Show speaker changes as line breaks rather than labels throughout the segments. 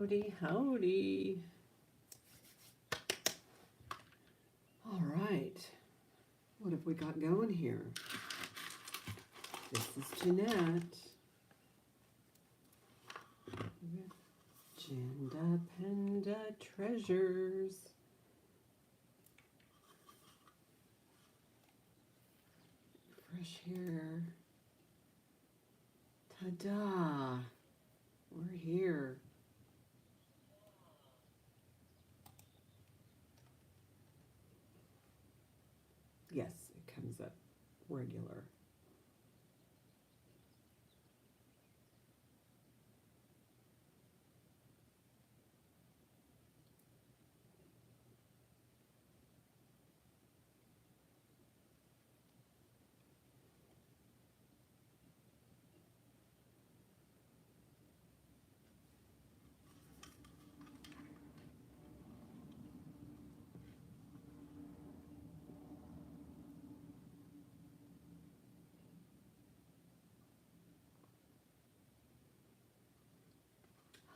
Howdy, howdy. All right. What have we got going here? This is Jeanette. Jandapanda Treasures. Fresh hair. Ta-da. We're here. Yes, it comes up regular.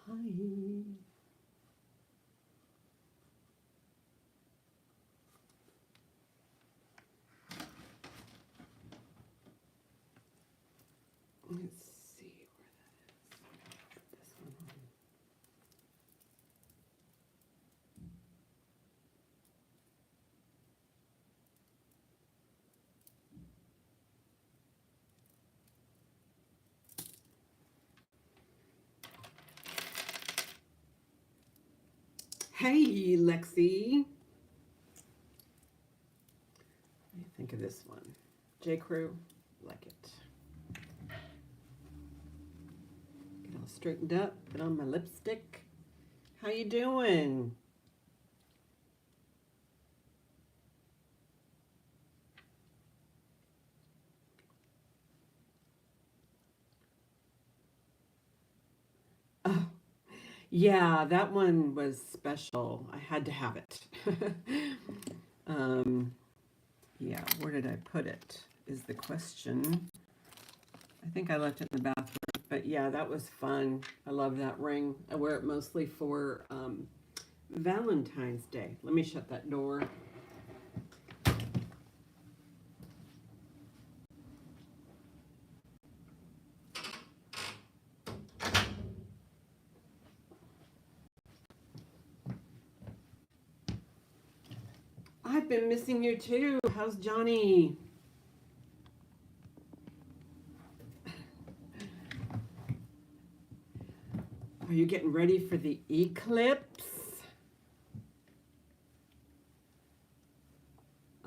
Hi. Let's see where that is. This one on. Hey, Lexi. What do you think of this one? J. Crew, like it. Get all straightened up, put on my lipstick. How you doing? Oh, yeah, that one was special. I had to have it. Yeah, where did I put it is the question. I think I left it in the bathroom, but yeah, that was fun. I love that ring. I wear it mostly for Valentine's Day. Let me shut that door. I've been missing you too. How's Johnny? Are you getting ready for the eclipse?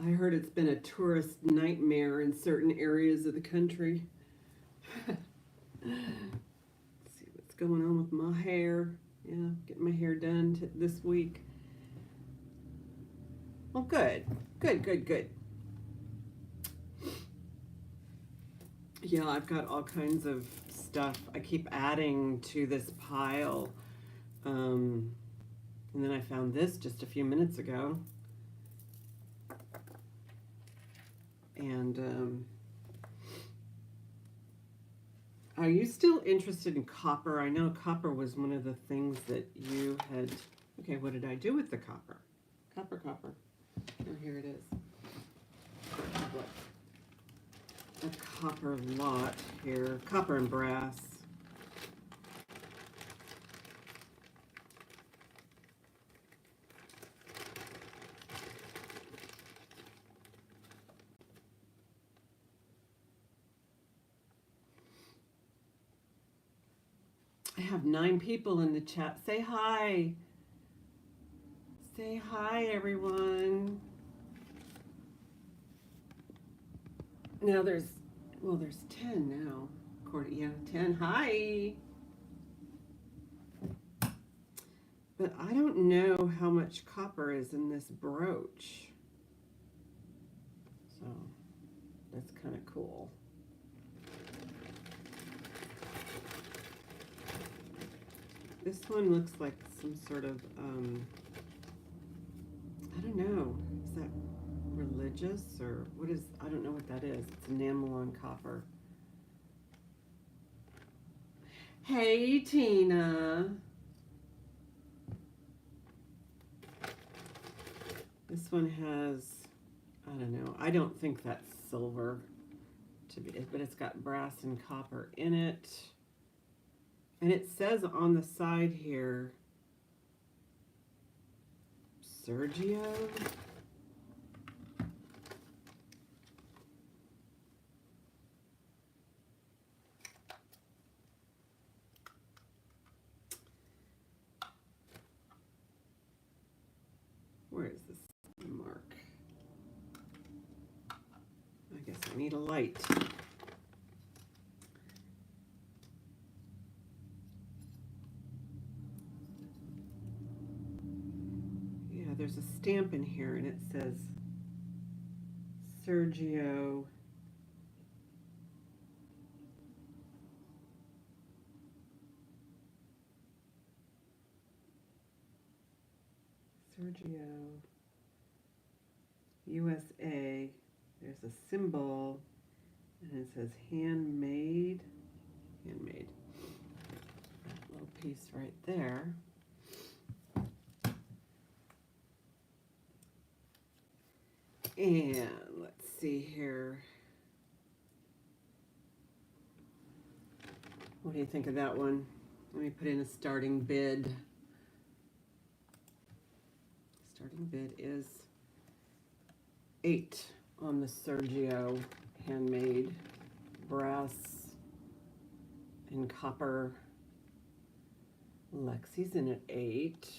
I heard it's been a tourist nightmare in certain areas of the country. Let's see what's going on with my hair. Yeah, getting my hair done this week. Well, good. Good. Yeah, I've got all kinds of stuff. I keep adding to this pile. And then I found this just a few minutes ago. And are you still interested in copper? I know copper was one of the things that you had. Okay, what did I do with the copper? Copper. Oh, here it is. A copper lot here. Copper and brass. I have 9 people in the chat. Say hi. Say hi, everyone. Now there's 10 now. Yeah, 10. Hi. But I don't know how much copper is in this brooch. So that's kind of cool. This one looks like some sort of, I don't know, is that religious or what is, I don't know what that is. It's enamel on copper. Hey, Tina. This one has, I don't know, I don't think that's silver, but it's got brass and copper in it. And it says on the side here, Sergio. Where is this mark? I guess I need a light. Yeah, there's a stamp in here and it says Sergio. Sergio, USA. There's a symbol, and it says handmade. Handmade. That little piece right there. And let's see here. What do you think of that one? Let me put in a starting bid. Starting bid is 8 on the Sergio handmade brass and copper. Lexi's in at 8.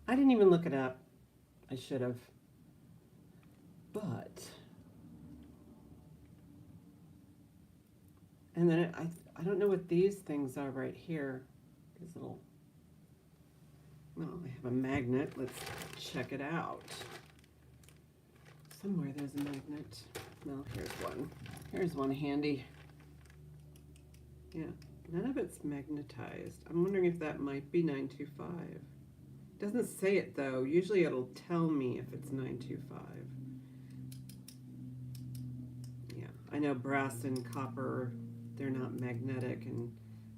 I didn't even look it up. I should have. But and then I don't know what these things are right here. These little, well, I have a magnet. Let's check it out. Somewhere there's a magnet. Well, here's one. Here's one handy. Yeah, none of it's magnetized. I'm wondering if that might be 925. Doesn't say it though. Usually it'll tell me if it's 925. Yeah, I know brass and copper, they're not magnetic, and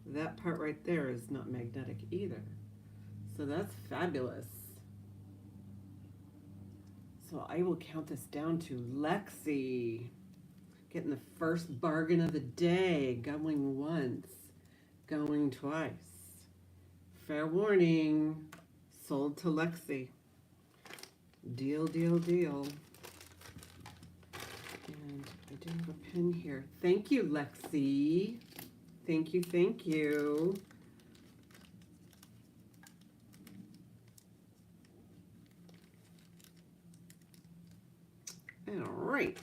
that part right there is not magnetic either. So that's fabulous. So I will count this down to Lexi getting the first bargain of the day, going once, going twice. Fair warning, sold to Lexi. Deal, deal, deal. And I do have a pen here. Thank you, Lexi. Thank you, thank you. All right.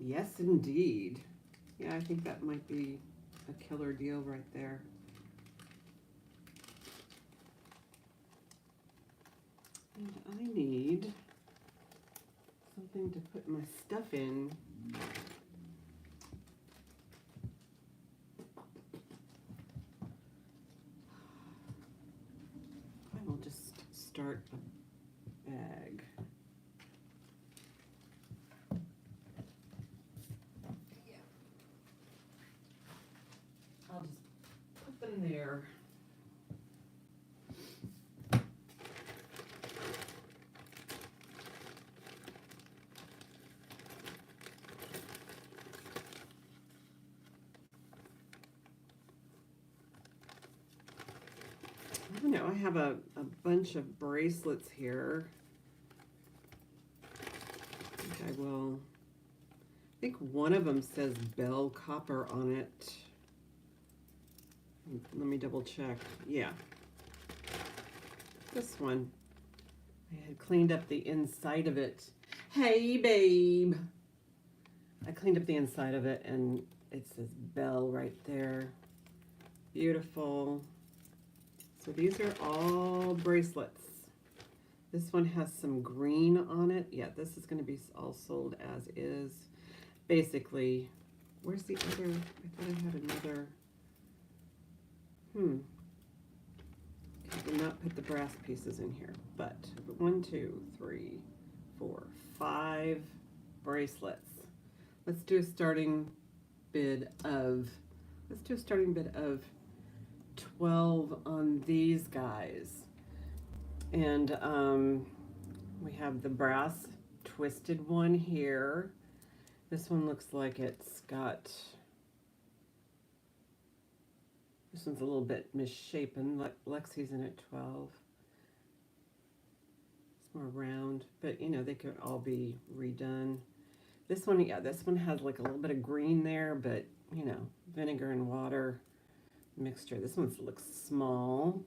Yes, indeed. Yeah, I think that might be a killer deal right there. And I need something to put my stuff in. I will just start a bag. I'll just put them there. I don't know, I have a bunch of bracelets here. I think one of them says Bell Copper on it. Let me double check. Yeah. This one. I had cleaned up the inside of it. Hey, babe. I cleaned up the inside of it and it says Bell right there. Beautiful. So these are all bracelets. This one has some green on it. Yeah, this is going to be all sold as is. Basically, where's the other? I thought I had another. I did not put the brass pieces in here, but 1, 2, 3, 4, 5 bracelets. Let's do a starting bid of, 12 on these guys. And we have the brass twisted one here. This one looks like it's got, this one's a little bit misshapen. Lexi's in at 12. It's more round, but you know, they could all be redone. This one, yeah, this one has like a little bit of green there, but you know, vinegar and water mixture. This one looks small.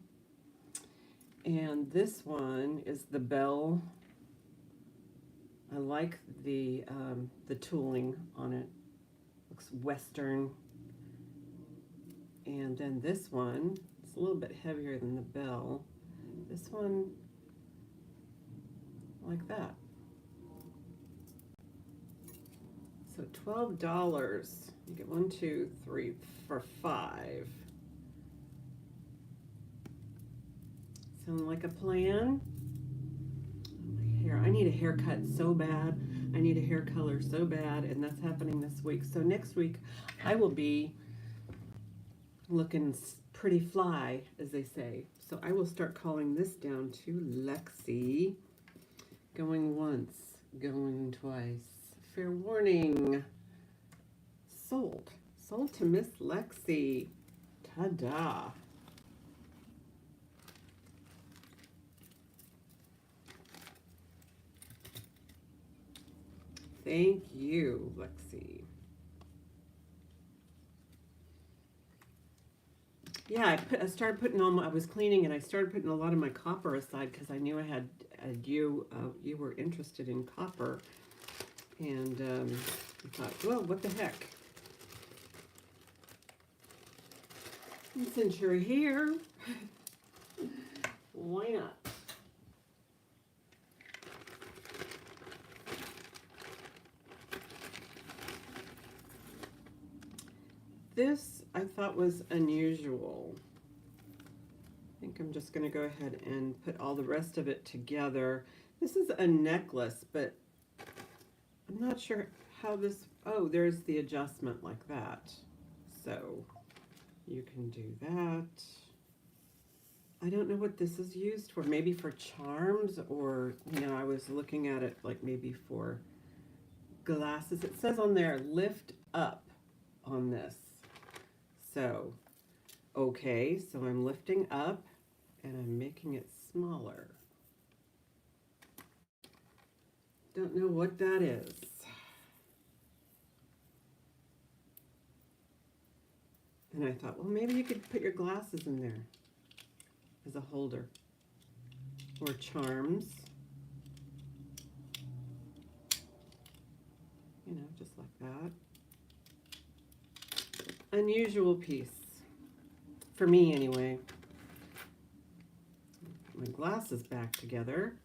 And this one is the bell. I like the tooling on it. Looks Western. And then this one, it's a little bit heavier than the bell. This one, like that. So $12. You get 1, 2, 3 for $5. Sound like a plan? My hair. I need a haircut so bad. I need a hair color so bad, and that's happening this week. So next week, I will be looking pretty fly, as they say. So I will start calling this down to Lexi. Going once, going twice. Fair warning. Sold. Sold to Miss Lexi. Ta-da. Thank you, Lexi. Yeah, I started putting I was cleaning and I started putting a lot of my copper aside because I knew I had you were interested in copper. And I thought, well, what the heck? Since you're here, why not? This I thought was unusual. I think I'm just going to go ahead and put all the rest of it together. This is a necklace, but I'm not sure how this, oh, there's the adjustment like that. So you can do that. I don't know what this is used for. Maybe for charms, or, you know, I was looking at it like maybe for glasses. It says on there, lift up on this. So, okay, so I'm lifting up and I'm making it smaller. Don't know what that is. And I thought, well, maybe you could put your glasses in there as a holder, or charms. You know, just like that. Unusual piece. For me, anyway. Put my glasses back together.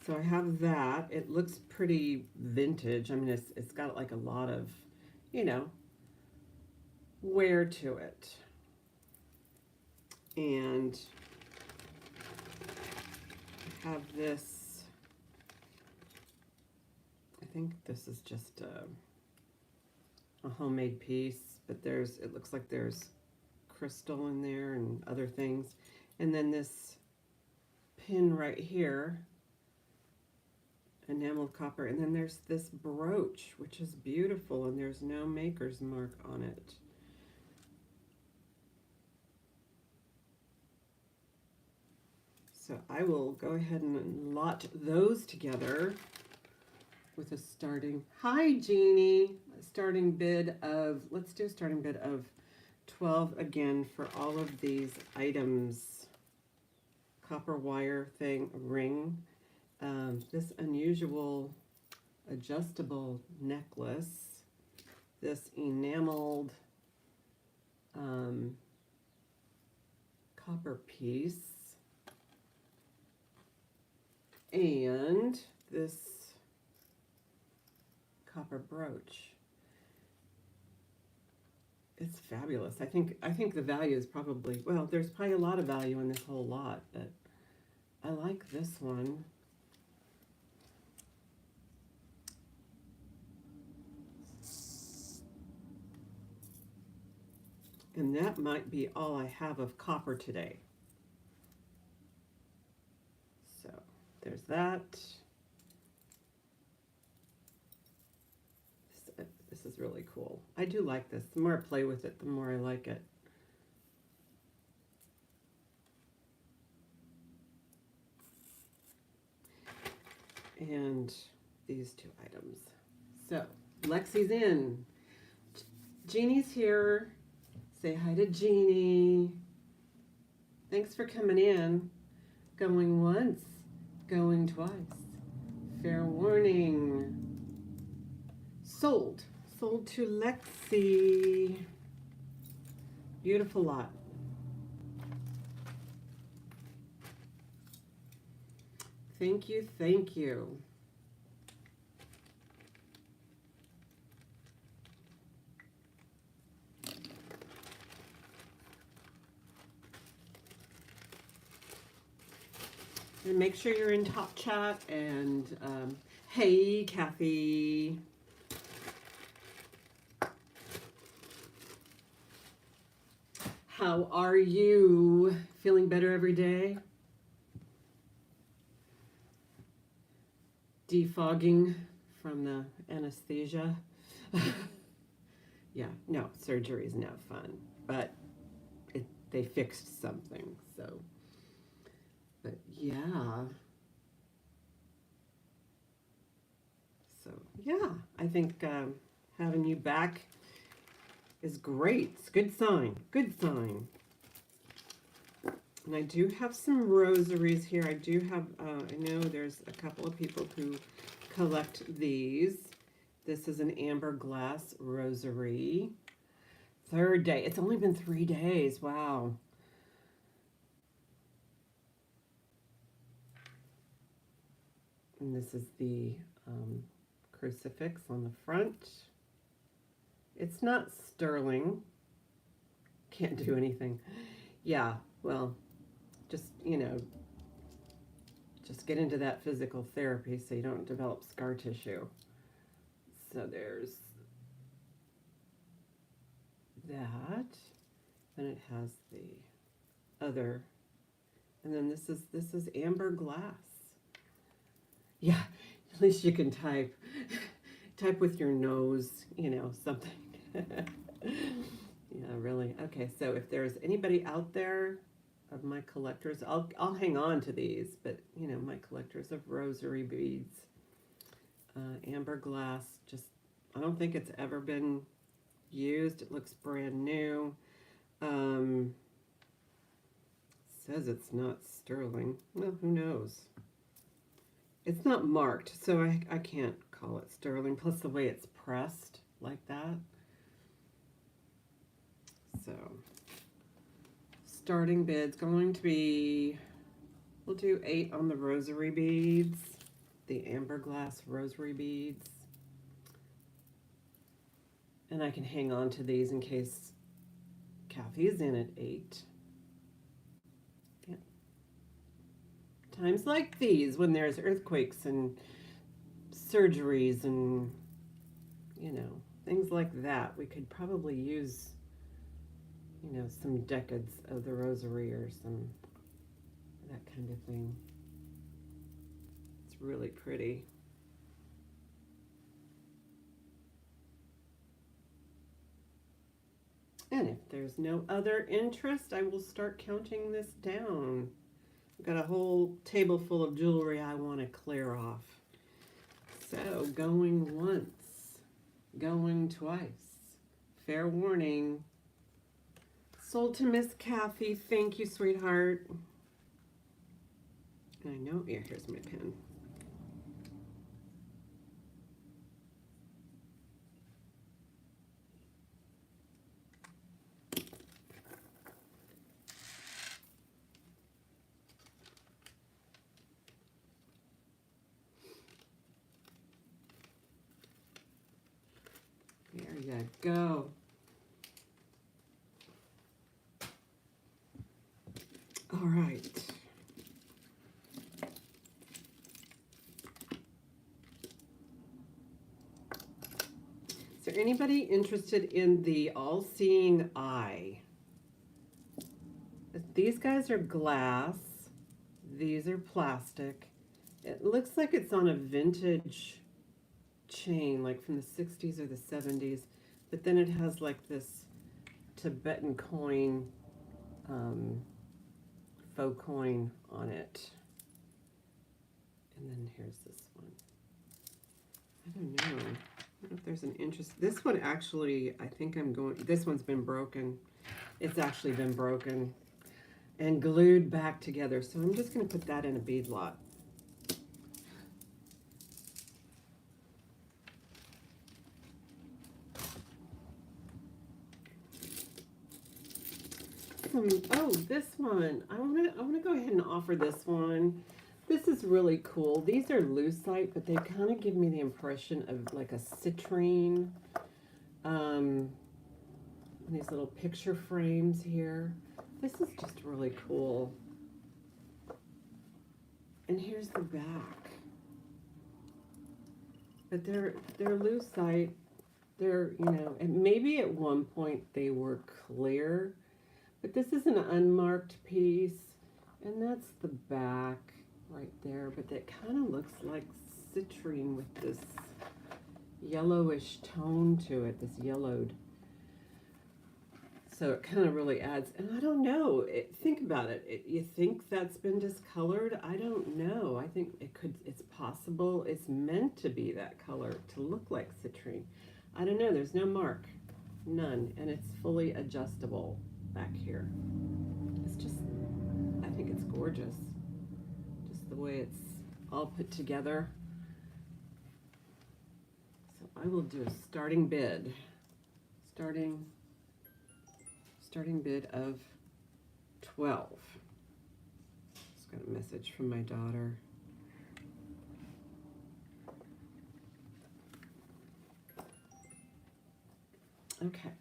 So I have that. It looks pretty vintage. I mean, it's got like a lot of, you know, wear to it. And I have this, I think this is just a homemade piece, but it looks like there's crystal in there and other things. And then this pin right here, enameled copper, and then there's this brooch, which is beautiful, and there's no maker's mark on it. So I will go ahead and lot those together with a starting, hi Jeannie, starting bid of, let's do a starting bid of 12 again for all of these items. Copper wire ring, this unusual adjustable necklace, this enameled copper piece, and this copper brooch. It's fabulous. I think the value is probably, well, there's probably a lot of value in this whole lot, but I like this one. And that might be all I have of copper today. there's that. This is really cool. I do like this. The more I play with it, the more I like it. And these two items. So, Lexi's in. Jeannie's here. Say hi to Jeannie. Thanks for coming in. Going once, going twice. Fair warning. Sold. Sold to Lexi. Beautiful lot. Thank you, thank you. And make sure you're in Top Chat. And hey, Kathy. How are you? Feeling better every day? Defogging from the anesthesia. Yeah, no, surgery is no fun, but they fixed something, so. But yeah. So yeah, I think having you back is great. It's a good sign. Good sign. And I do have some rosaries here. I do have, I know there's a couple of people who collect these. This is an amber glass rosary. Third day. It's only been 3 days. Wow. And this is the crucifix on the front. It's not sterling. Can't do anything. Yeah, well, just, you know, just get into that physical therapy so you don't develop scar tissue. So there's that. Then it has the other. And then this is amber glass. Yeah, at least you can type. Type with your nose, you know, something. Yeah, really. Okay, so if there's anybody out there of my collectors, I'll hang on to these, but you know, my collectors of rosary beads, amber glass, just, I don't think it's ever been used. It looks brand new. Says it's not sterling. Well, who knows? It's not marked, so I can't call it sterling, plus the way it's pressed like that. So, starting bid's going to be, we'll do 8 on the rosary beads, the amber glass rosary beads. And I can hang on to these in case Kathy is in at 8. Yeah. Times like these, when there's earthquakes and surgeries and, you know, things like that, we could probably use, you know, some decades of the rosary or some, that kind of thing. It's really pretty. And if there's no other interest, I will start counting this down. I've got a whole table full of jewelry I want to clear off. So, going once, going twice. Fair warning. Sold to Miss Kathy. Thank you, sweetheart. I know, yeah, here's my pen. There you go. All right. Is there anybody interested in the all-seeing eye? These guys are glass. These are plastic. It looks like it's on a vintage chain, like from the 60s or the 70s, but then it has like this Tibetan coin, faux coin on it. And then here's this one. I don't know. I don't know if there's an interest. This one actually, I think this one's been broken. It's actually been broken and glued back together. So I'm just going to put that in a bead lot. Oh, this one. I want to go ahead and offer this one. This is really cool. These are lucite, but they kind of give me the impression of like a citrine. These little picture frames here. This is just really cool. And here's the back. But they're lucite. They're, you know, and maybe at one point they were clear. But this is an unmarked piece, and that's the back right there. But that kind of looks like citrine with this yellowish tone to it, this yellowed. So it kind of really adds, and I don't know, think about it. You think that's been discolored? I don't know. I think it's possible. It's meant to be that color, to look like citrine. I don't know. There's no mark, none, and it's fully adjustable back here. It's just, I think it's gorgeous. Just the way it's all put together. So I will do a starting bid. Starting bid of 12. Just got a message from my daughter. Okay.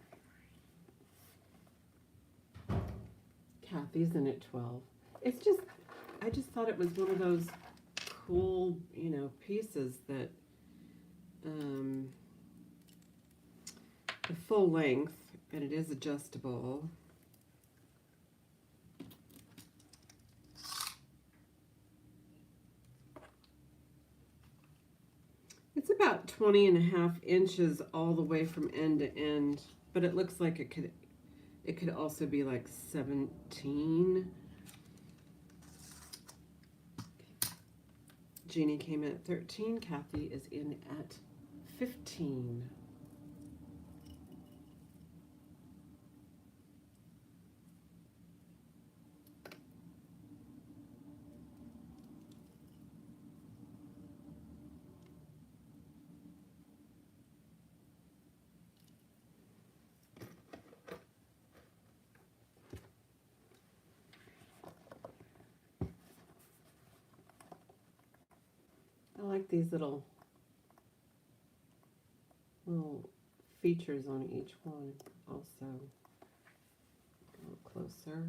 Kathy's in at 12. It's just, I just thought it was one of those cool, you know, pieces that the full length, and it is adjustable. It's about 20.5 inches all the way from end to end, but it looks like it could also be like 17. Jeannie came in at 13. Kathy is in at 15. I like these little features on each one also. A little closer.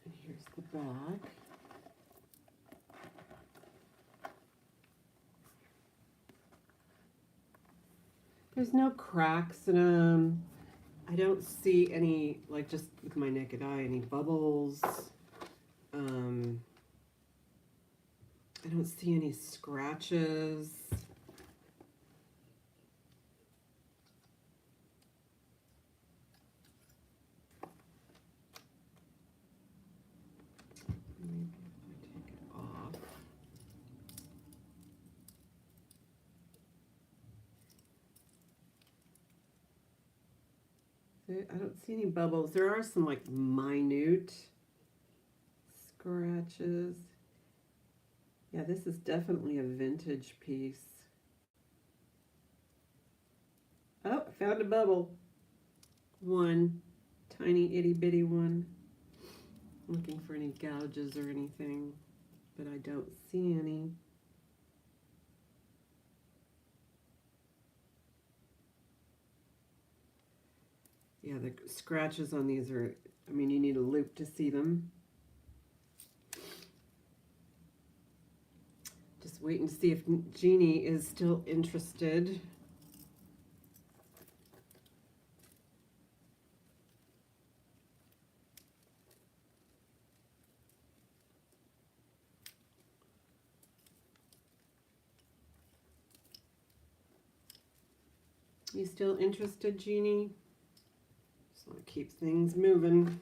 And here's the back. There's no cracks in them. I don't see any, like just with my naked eye, any bubbles. I don't see any scratches. Maybe if I take it off. I don't see any bubbles. There are some like minute scratches. Yeah, this is definitely a vintage piece. Oh, I found a bubble. One tiny itty bitty one. Looking for any gouges or anything, but I don't see any. Yeah, the scratches on these are, I mean, you need a loop to see them. Just waiting to see if Jeannie is still interested. You still interested, Jeannie? Just want to keep things moving.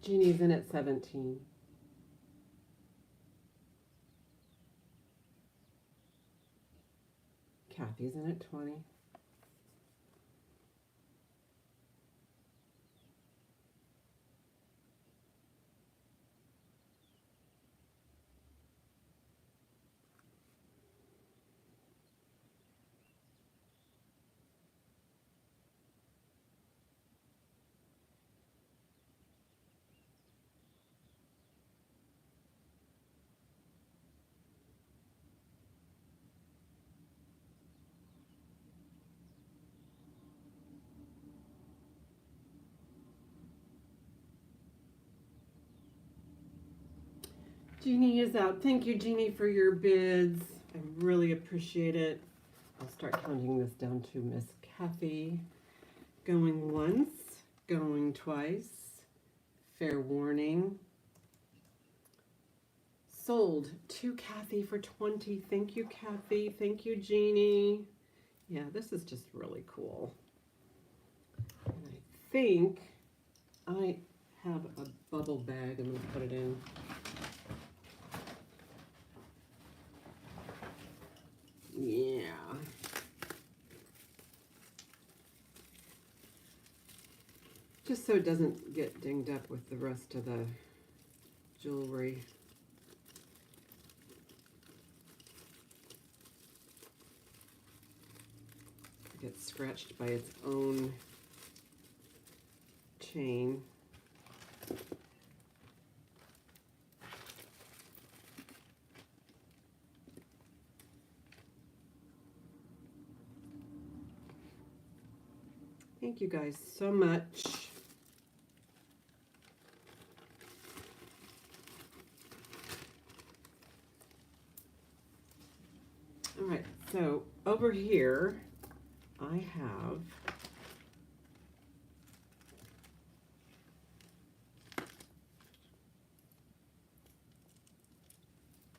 Jeannie's in at 17. Kathy's in at 20. Jeannie is out. Thank you, Jeannie, for your bids. I really appreciate it. I'll start counting this down to Miss Kathy. Going once, going twice. Fair warning. Sold to Kathy for 20. Thank you, Kathy. Thank you, Jeannie. Yeah, this is just really cool. And I think I have a bubble bag. I'm going to put it in. Yeah. Just so it doesn't get dinged up with the rest of the jewelry. It gets scratched by its own chain. Thank you guys so much. All right, so over here, I have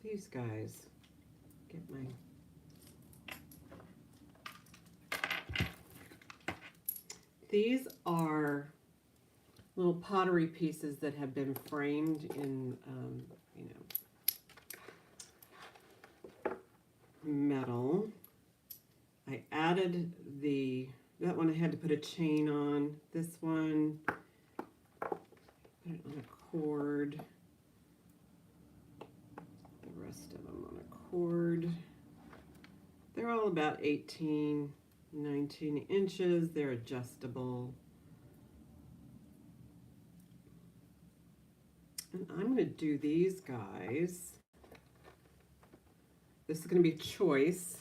these guys. Get my These are little pottery pieces that have been framed in, metal. I added that one I had to put a chain on. This one, put it on a cord. The rest of them on a cord. They're all about 18, 19 inches. They're adjustable. And I'm going to do these guys. This is going to be choice.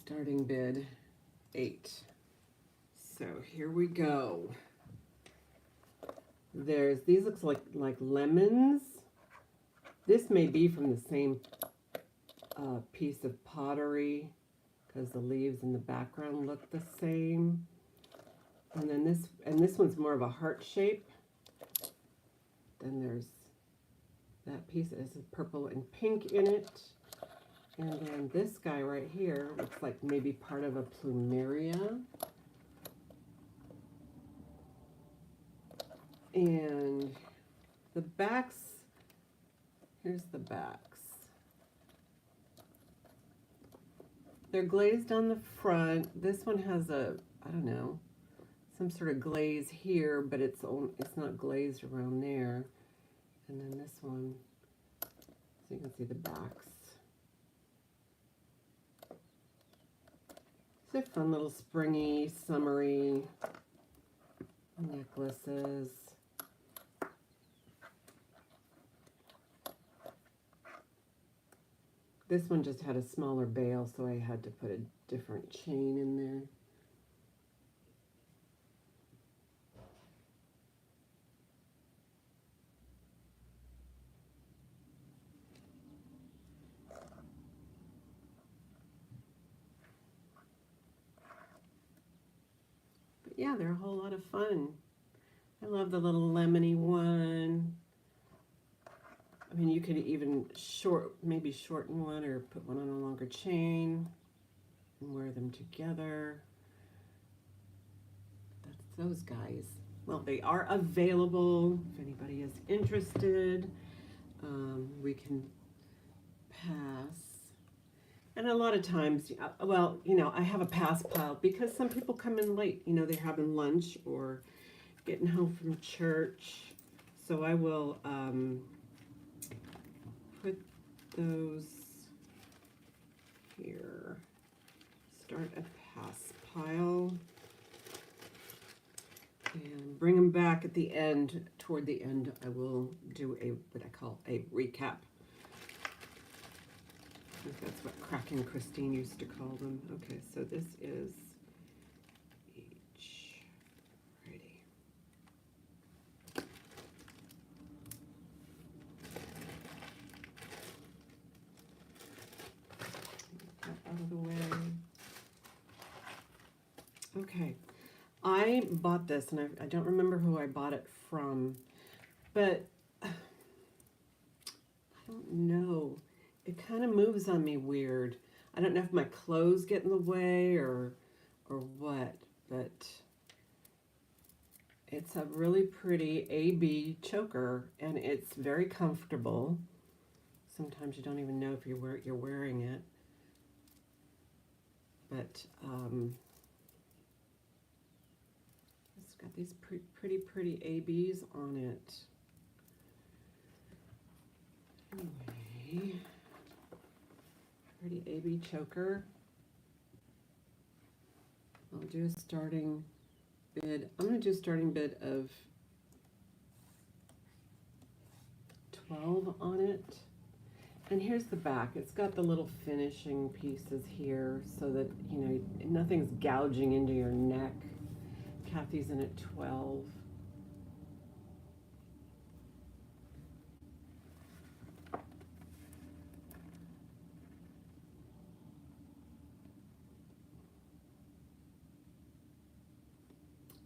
Starting bid 8. So here we go. These looks like lemons. This may be from the same piece of pottery because the leaves in the background look the same. And then this one's more of a heart shape. Then there's that piece that has purple and pink in it. And then this guy right here looks like maybe part of a plumeria. And the backs, here's the backs. They're glazed on the front. This one has I don't know, some sort of glaze here, but it's not glazed around there. And then this one, so you can see the backs. These are fun little springy, summery necklaces. This one just had a smaller bail, so I had to put a different chain in there. yeah, they're a whole lot of fun. I love the little lemony one. I mean, you could even maybe shorten one or put one on a longer chain and wear them together. That's those guys. Well, they are available if anybody is interested. We can pass. And a lot of times, well, you know, I have a pass pile because some people come in late. You know, they're having lunch or getting home from church. So I will put those here. Start a pass pile. And bring them back at the end. Toward the end, I will do what I call a recap. I think that's what Cracking Christine used to call them. Okay, so this is each. Ready. Get that out of the way. Okay. I bought this, and I don't remember who I bought it from, but I don't know. It kind of moves on me weird. I don't know if my clothes get in the way or what, but it's a really pretty AB choker, and it's very comfortable. Sometimes you don't even know if you're wearing it, but it's got these pretty ABs on it. Anyway, pretty AB choker. I'll do a starting bid. I'm going to do a starting bid of 12 on it. And here's the back. It's got the little finishing pieces here so that, you know, nothing's gouging into your neck. Kathy's in at 12.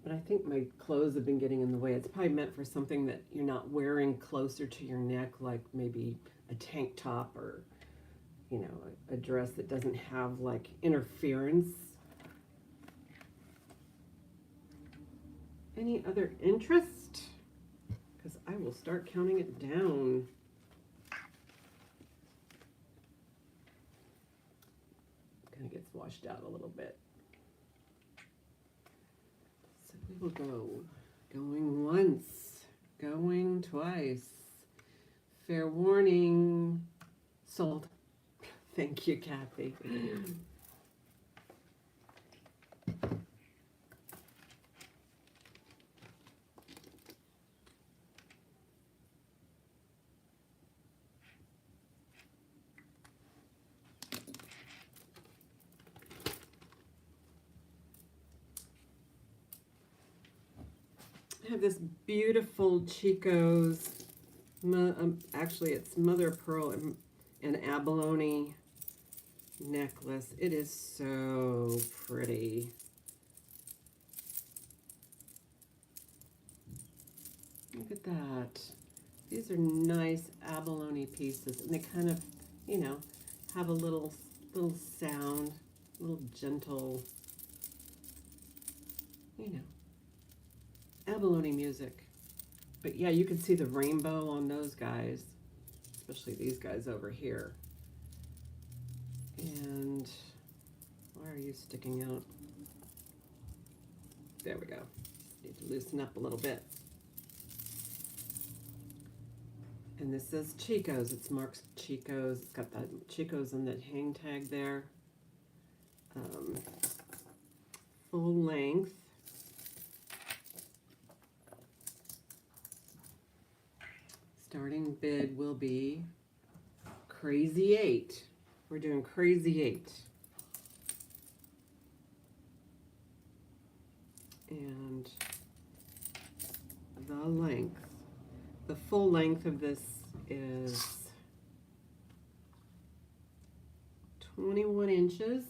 But I think my clothes have been getting in the way. It's probably meant for something that you're not wearing closer to your neck, like maybe a tank top or, you know, a dress that doesn't have like interference. Any other interest? Because I will start counting it down. Kind of gets washed out a little bit. So we will go. Going once. Going twice. Fair warning. Sold. Thank you, Kathy. I have this beautiful Chico's, actually it's mother of pearl and abalone necklace. It is so pretty. Look at that. These are nice abalone pieces, and they kind of, you know, have a little sound, a little gentle, you know, abalone music. But yeah, you can see the rainbow on those guys, especially these guys over here. And why are you sticking out? There we go. Need to loosen up a little bit. And this is Chico's. It's marked Chico's. It's got that Chico's on that hang tag there. Full length. Starting bid will be Crazy 8. We're doing Crazy 8. And the length. The full length of this is 21 inches.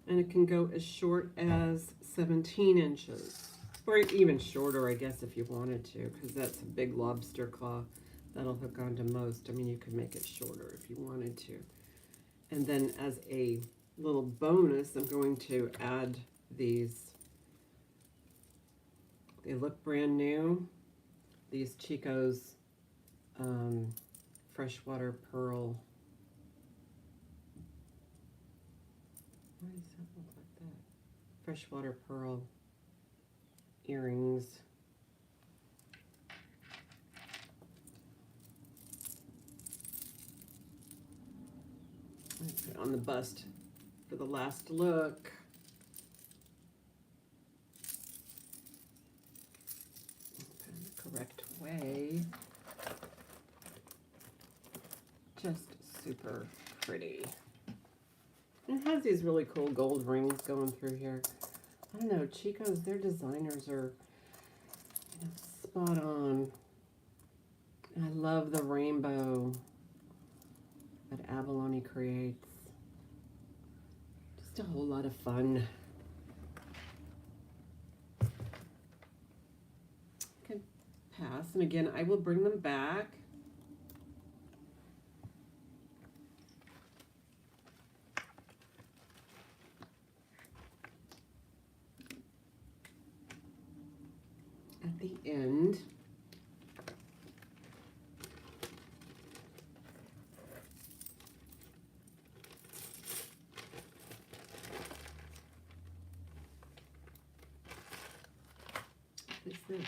And it can go as short as 17 inches. Or even shorter, I guess, if you wanted to, because that's a big lobster claw. That'll hook onto most. I mean, you could make it shorter if you wanted to. And then as a little bonus, I'm going to add these. They look brand new. These Chico's freshwater pearl. Why does that look like that? Freshwater pearl earrings. Let's put it on the bust for the last look. Put it in the correct way. Just super pretty. It has these really cool gold rings going through here. I don't know, Chico's, their designers are spot on. I love the rainbow that Abalone creates. Just a whole lot of fun. Can pass, and again, I will bring them back. At the end. What is this?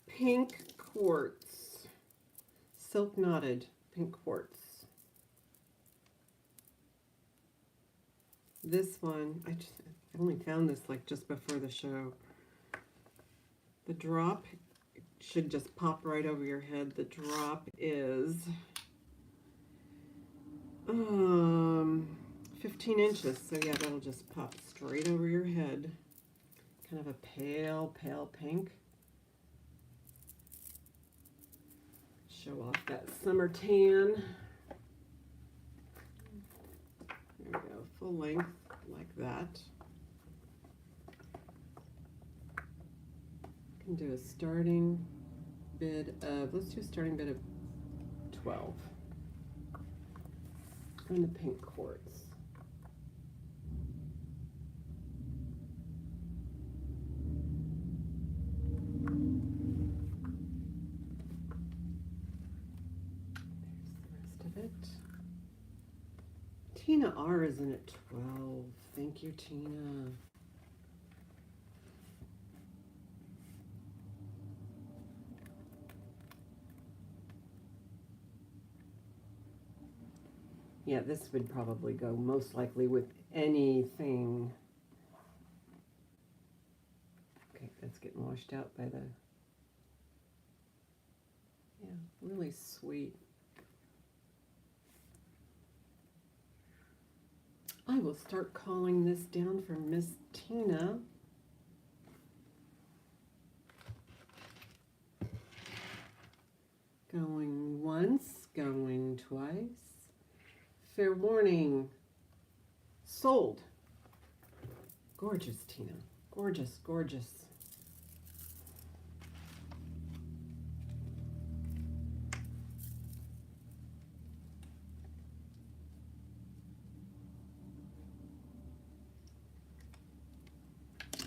Pink quartz. Silk knotted pink quartz. This one, I only found this like just before the show. The drop should just pop right over your head. The drop is 15 inches. So yeah, that'll just pop straight over your head. Kind of a pale, pale pink. Show off that summer tan. There we go, full length like that. Can do a starting bid of, let's do a starting bid of 12 on the pink quartz. There's the rest of it. Tina R is in at 12. Thank you, Tina. Yeah, this would probably go most likely with anything. Okay, that's getting washed out by the, yeah, really sweet. I will start calling this down for Miss Tina. Going once, going twice. Fair warning. Sold. Gorgeous, Tina. Gorgeous, gorgeous.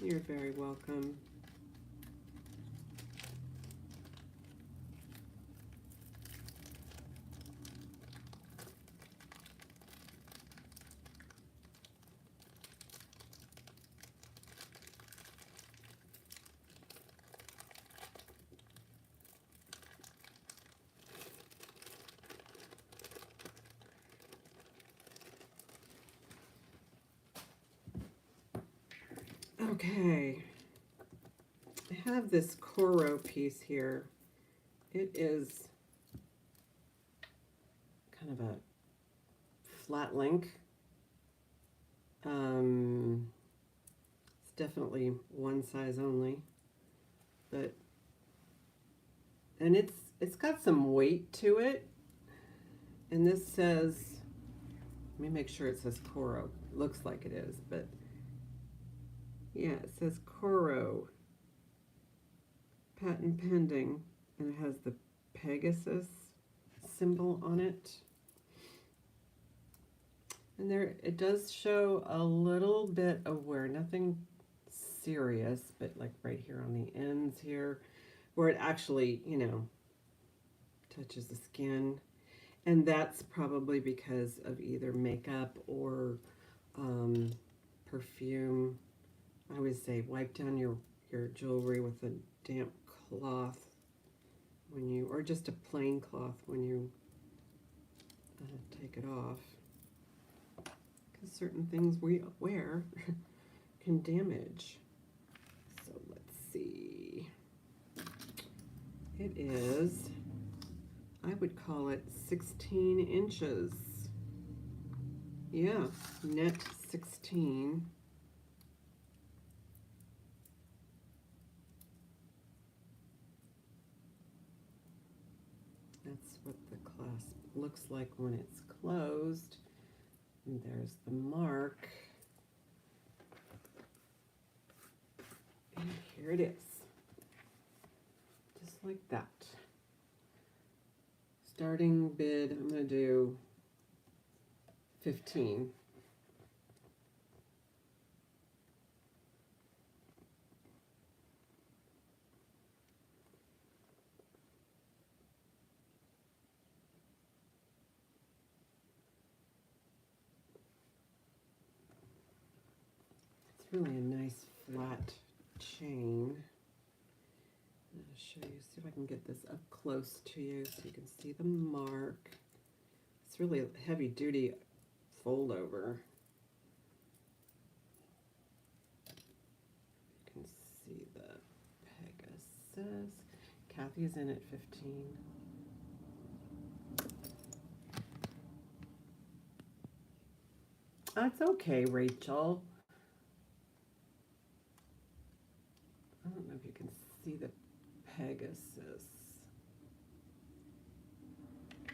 You're very welcome. Okay, I have this Coro piece here. It is kind of a flat link. It's definitely one size only, but And it's got some weight to it. And this says, let me make sure it says Coro. Looks like it is, but yeah, it says Coro, patent pending, and it has the Pegasus symbol on it. And there, it does show a little bit of wear, nothing serious, but like right here on the ends here, where it actually, you know, touches the skin. And that's probably because of either makeup or perfume. I always say wipe down your jewelry with a damp cloth when you, or just a plain cloth when you take it off. Because certain things we wear can damage. So let's see. It is, I would call it 16 inches. Yeah, net 16. That's what the clasp looks like when it's closed. And there's the mark. And here it is. Just like that. Starting bid, I'm going to do 15. It's really a nice flat chain. I'll show you, see if I can get this up close to you so you can see the mark. It's really a heavy duty fold over. You can see the Pegasus. Kathy's in at 15. That's okay, Rachel. I don't know if you can see the Pegasus.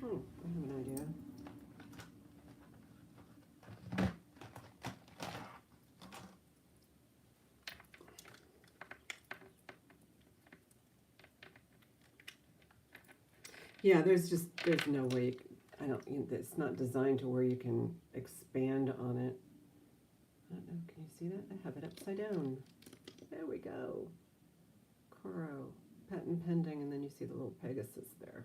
Oh, I have an idea. Yeah, there's no way, it's not designed to where you can expand on it. I don't know, can you see that? I have it upside down. There we go. Coro, patent pending, and then you see the little Pegasus there.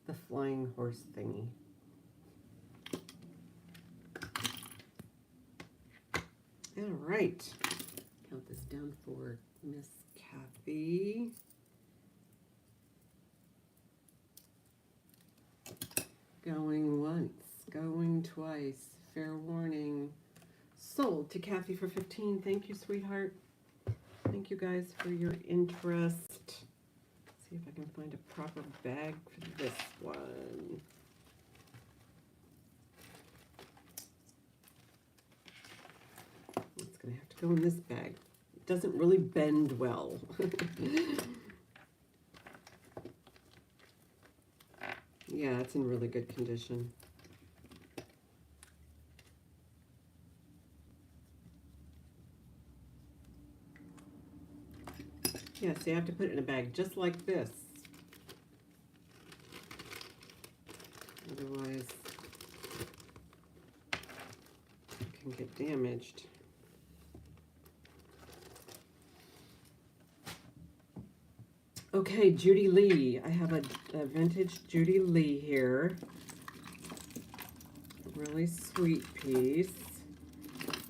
The flying horse thingy. All right. Count this down for Miss Kathy. Going once, going twice. Fair warning. Sold to Kathy for 15. Thank you, sweetheart. Thank you guys for your interest. Let's see if I can find a proper bag for this one. It's going to have to go in this bag. It doesn't really bend well. Yeah, it's in really good condition. Yeah, so you have to put it in a bag just like this. Otherwise, it can get damaged. Okay, Judy Lee. I have a vintage Judy Lee here. Really sweet piece.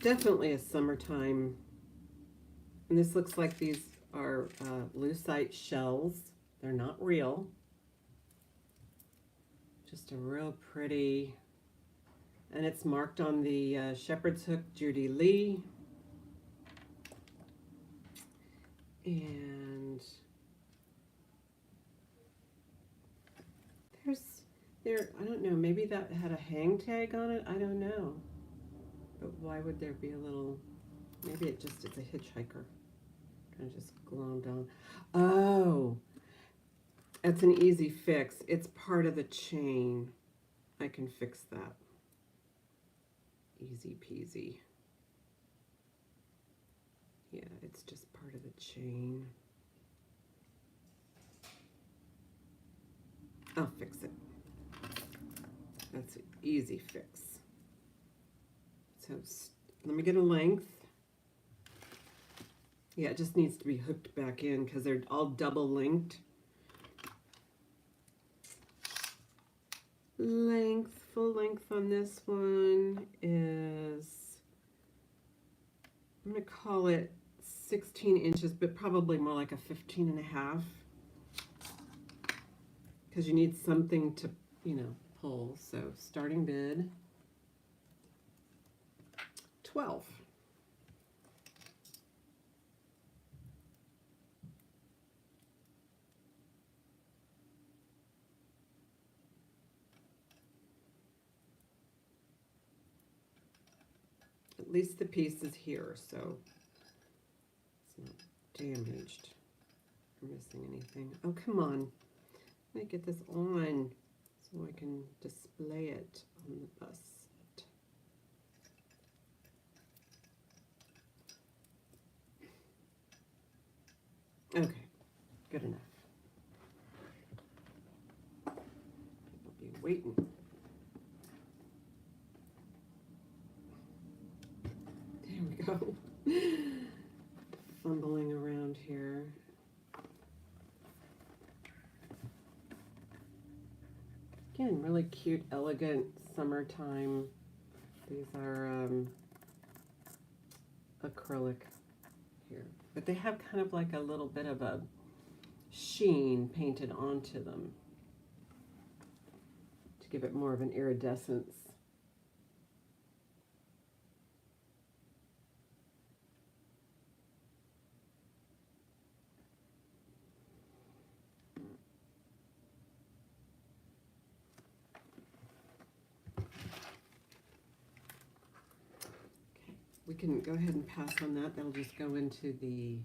Definitely a summertime. And this looks like these are lucite shells. They're not real. Just a real pretty. And it's marked on the shepherd's hook Judy Lee. And I don't know, maybe that had a hang tag on it, I don't know. But why would there be a little, maybe it's a hitchhiker. Kind of just glommed on. Oh, It's an easy fix. It's part of the chain. I can fix that. Easy peasy. Yeah, it's just part of the chain. I'll fix it. That's an easy fix. So let me get a length. Yeah, it just needs to be hooked back in because they're all double linked. Full length on this one is, I'm going to call it 16 inches, but probably more like a 15 and a half. Because you need something to, pull. So starting bid, 12. At least the piece is here, so it's not damaged or missing anything. Oh, come on. Let me get this on so I can display it on the bust. Okay, good enough. People be waiting. There we go. Fumbling around here. Again, really cute, elegant summertime. These are acrylic here. But they have kind of like a little bit of a sheen painted onto them to give it more of an iridescence. We can go ahead and pass on that. That'll just go into the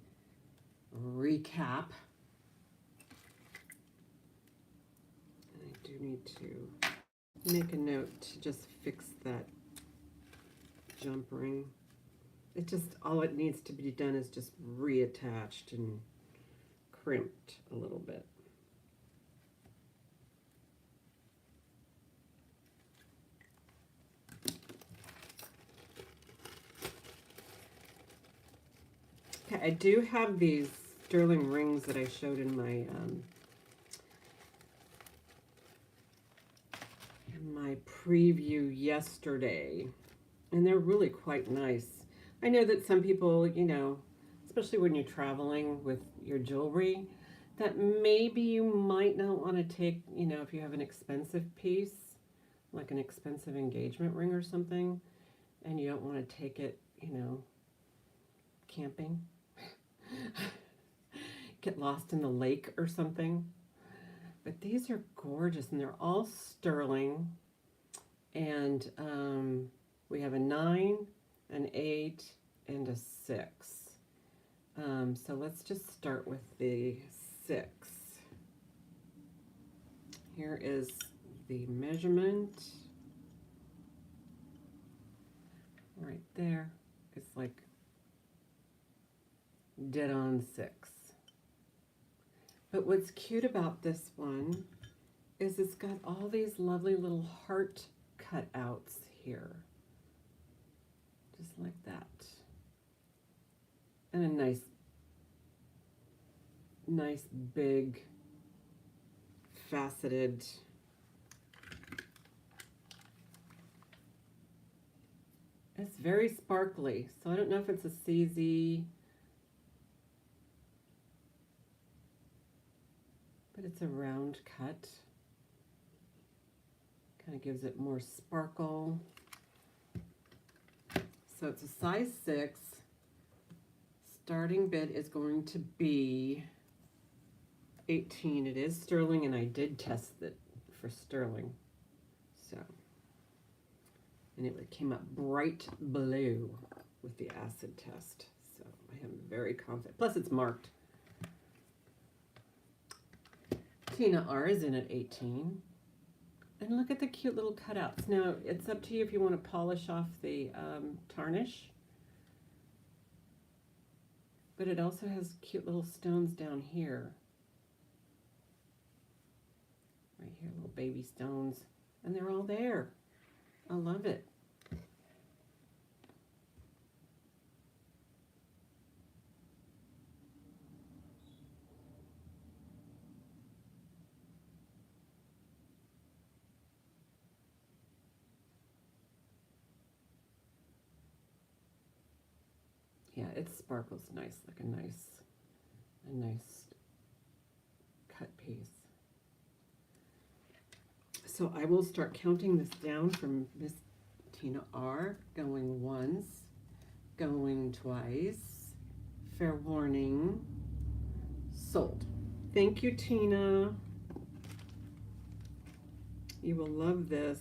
recap. And I do need to make a note to just fix that jump ring. It just, all it needs to be done is just reattached and crimped a little bit. Okay, I do have these sterling rings that I showed in my preview yesterday, and they're really quite nice. I know that some people, especially when you're traveling with your jewelry, that maybe you might not want to take, if you have an expensive piece, like an expensive engagement ring or something, and you don't want to take it, camping. Get lost in the lake or something. But these are gorgeous, and they're all sterling. And we have a 9, an 8, and a 6. So let's just start with the 6. Here is the measurement. Right there. It's like dead on 6. But what's cute about this one is it's got all these lovely little heart cutouts here. Just like that. And a nice big faceted it's very sparkly. So I don't know if it's a CZ, but it's a round cut. Kind of gives it more sparkle. So it's a size 6. Starting bid is going to be 18. It is sterling, and I did test it for sterling. So, and it came up bright blue with the acid test. So I am very confident. Plus it's marked. Tina R is in at 18. And look at the cute little cutouts. Now, it's up to you if you want to polish off the tarnish. But it also has cute little stones down here. Right here, little baby stones. And they're all there. I love it. Yeah, it sparkles nice, like a nice cut piece. So I will start counting this down from Miss Tina R. Going once, going twice, fair warning, sold. Thank you, Tina. You will love this.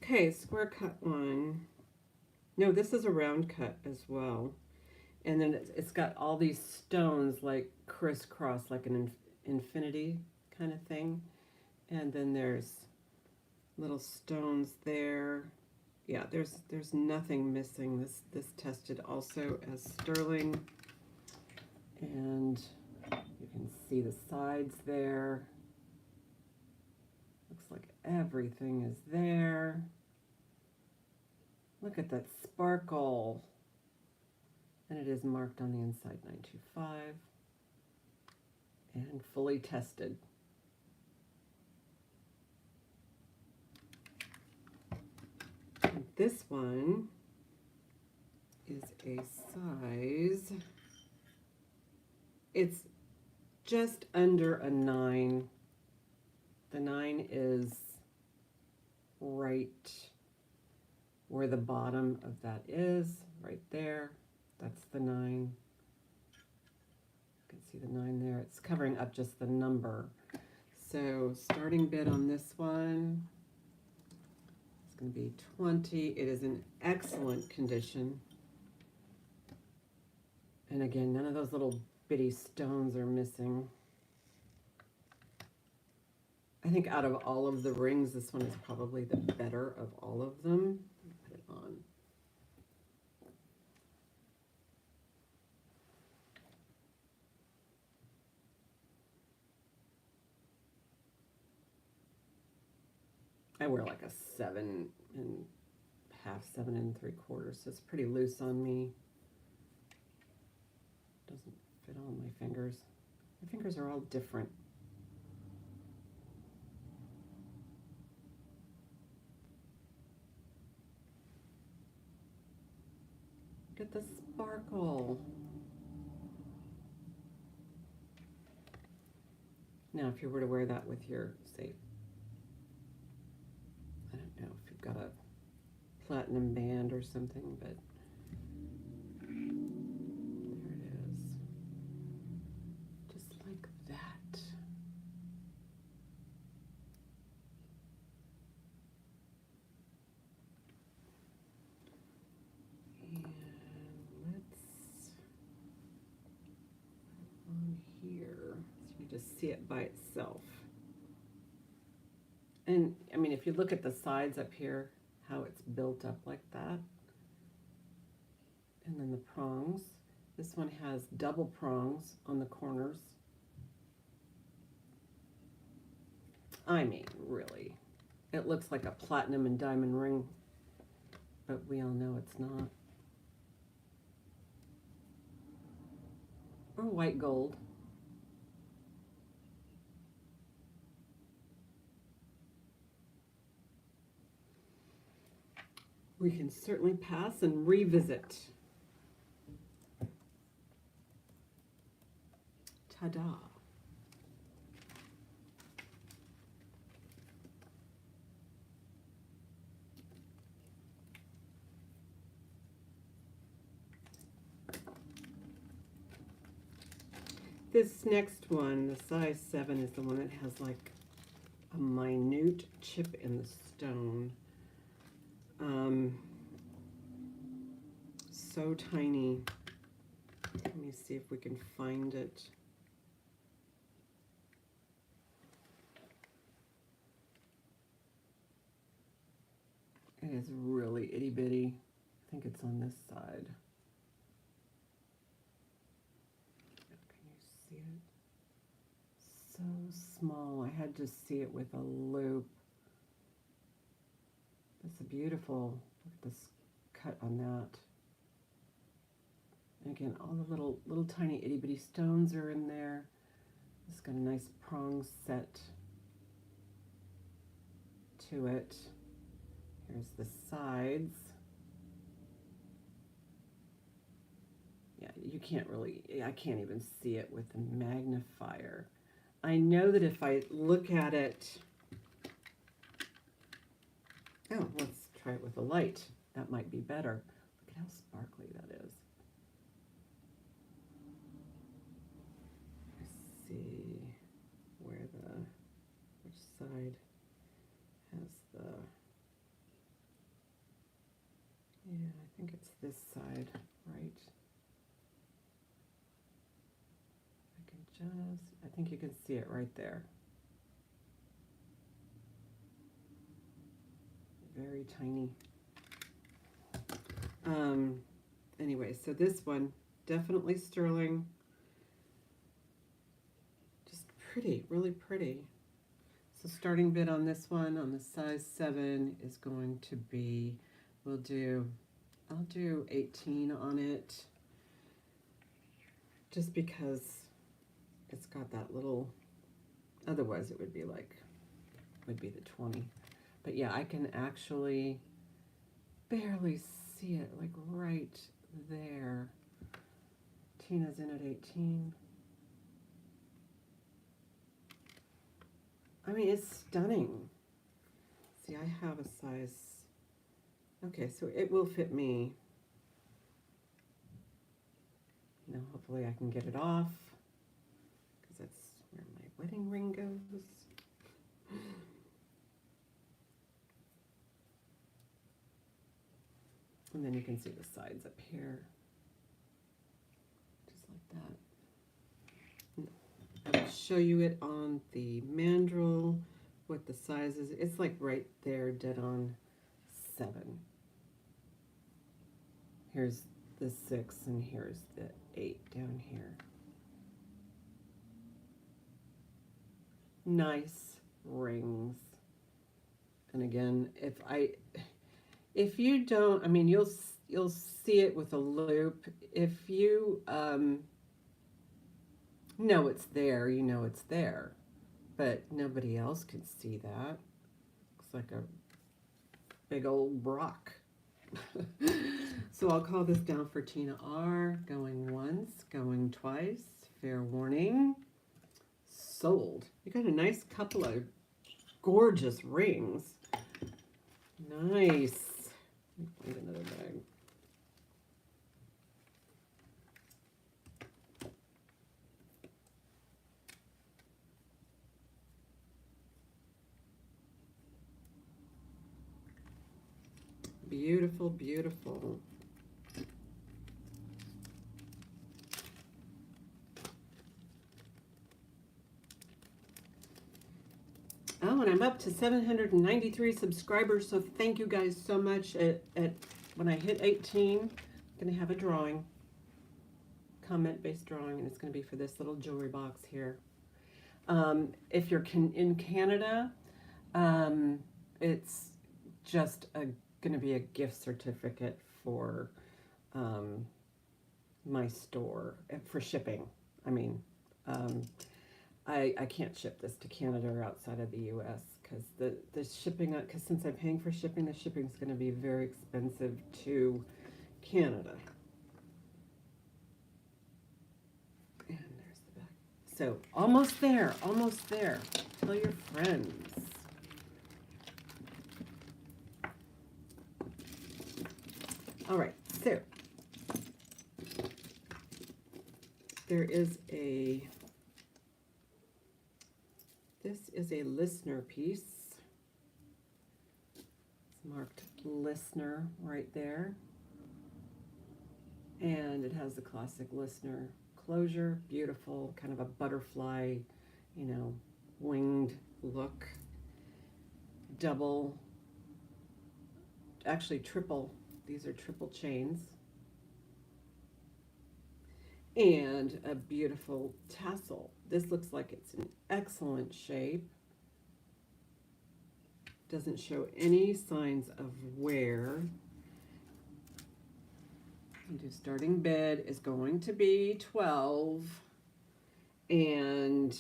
Okay, square cut one. No, this is a round cut as well. And then it's got all these stones like crisscross, like an infinity kind of thing. And then there's little stones there. Yeah, there's nothing missing. This tested also as sterling. And you can see the sides there. Looks like everything is there. Look at that sparkle. And it is marked on the inside 925 and fully tested. And this one is a size, it's just under a 9. The 9 is right where the bottom of that is, right there. That's the 9. You can see the 9 there. It's covering up just the number. So starting bid on this one is going to be 20. It is in excellent condition. And again, none of those little bitty stones are missing. I think out of all of the rings, this one is probably the better of all of them. Put it on. I wear like a 7 1/2, 7 3/4, so it's pretty loose on me. Doesn't fit on my fingers. My fingers are all different. Look at the sparkle. Now, if you were to wear that with your, say, I don't know if you've got a platinum band or something, but there it is. Just like that. And let's put it on here so you just see it by itself. And I mean, if you look at the sides up here, how it's built up like that. And then the prongs. This one has double prongs on the corners. I mean, really. It looks like a platinum and diamond ring, but we all know it's not. Or white gold. We can certainly pass and revisit. Ta-da. This next one, the size 7, is the one that has like a minute chip in the stone. So tiny. Let me see if we can find it. It is really itty bitty. I think it's on this side. Can you see it? So small. I had to see it with a loop. That's a beautiful, look at this cut on that. And again, all the little tiny itty bitty stones are in there. It's got a nice prong set to it. Here's the sides. Yeah, you can't really, I can't even see it with the magnifier. I know that if I look at it, oh, let's try it with a light. That might be better. Look at how sparkly that is. Let's see which side has the, yeah, I think it's this side, right? I think you can see it right there. Very tiny. Anyway, so this one, definitely sterling. Just pretty, really pretty. So starting bid on this one, on the size 7, is going to be, I'll do 18 on it. Just because it's got that little, otherwise it would be the 20. But yeah, I can actually barely see it, like right there. Tina's in at 18. I mean, it's stunning. See, I have a size, okay, so it will fit me. Now, hopefully I can get it off, because that's where my wedding ring goes. And then you can see the sides up here, just like that. I will show you it on the mandrel, what the size is. It's like right there, dead on 7. Here's the 6, and here's the 8 down here. Nice rings. And again, if you don't, I mean, you'll see it with a loop. If you know it's there, you know it's there, but nobody else can see that. Looks like a big old rock. So I'll call this down for Tina R. Going once, going twice. Fair warning. Sold. You got a nice couple of gorgeous rings. Nice. Let me find another bag. Beautiful, beautiful. Oh, and I'm up to 793 subscribers, so thank you guys so much. When I hit 18, I'm going to have a drawing, comment-based drawing, and it's going to be for this little jewelry box here. If you're in Canada, it's just going to be a gift certificate for my store for shipping. I mean, I can't ship this to Canada or outside of the U.S. because the shipping, because since I'm paying for shipping, the shipping is going to be very expensive to Canada. And there's the back. So almost there, almost there. Tell your friends. All right, so there is a is a listener piece. It's marked listener right there. And it has the classic listener closure. Beautiful, kind of a butterfly, you know, winged look. Double, actually triple, these are triple chains. And a beautiful tassel. This looks like it's in excellent shape. Doesn't show any signs of wear. And your starting bid is going to be 12. And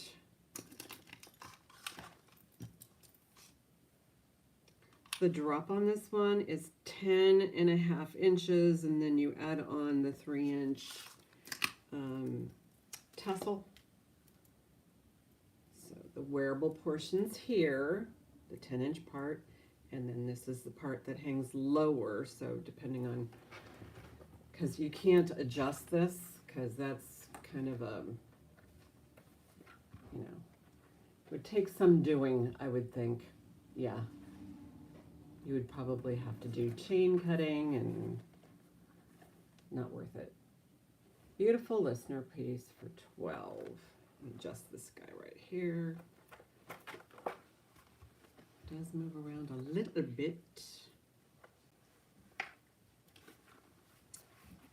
the drop on this one is 10.5 inches, and then you add on the 3-inch tassel. So the wearable portion's here, the 10-inch part, and then this is the part that hangs lower. So depending on, because you can't adjust this, because that's kind of a, you know, it would take some doing, I would think. Yeah. You would probably have to do chain cutting, and not worth it. Beautiful listener piece for 12. Adjust this guy right here. Does move around a little bit.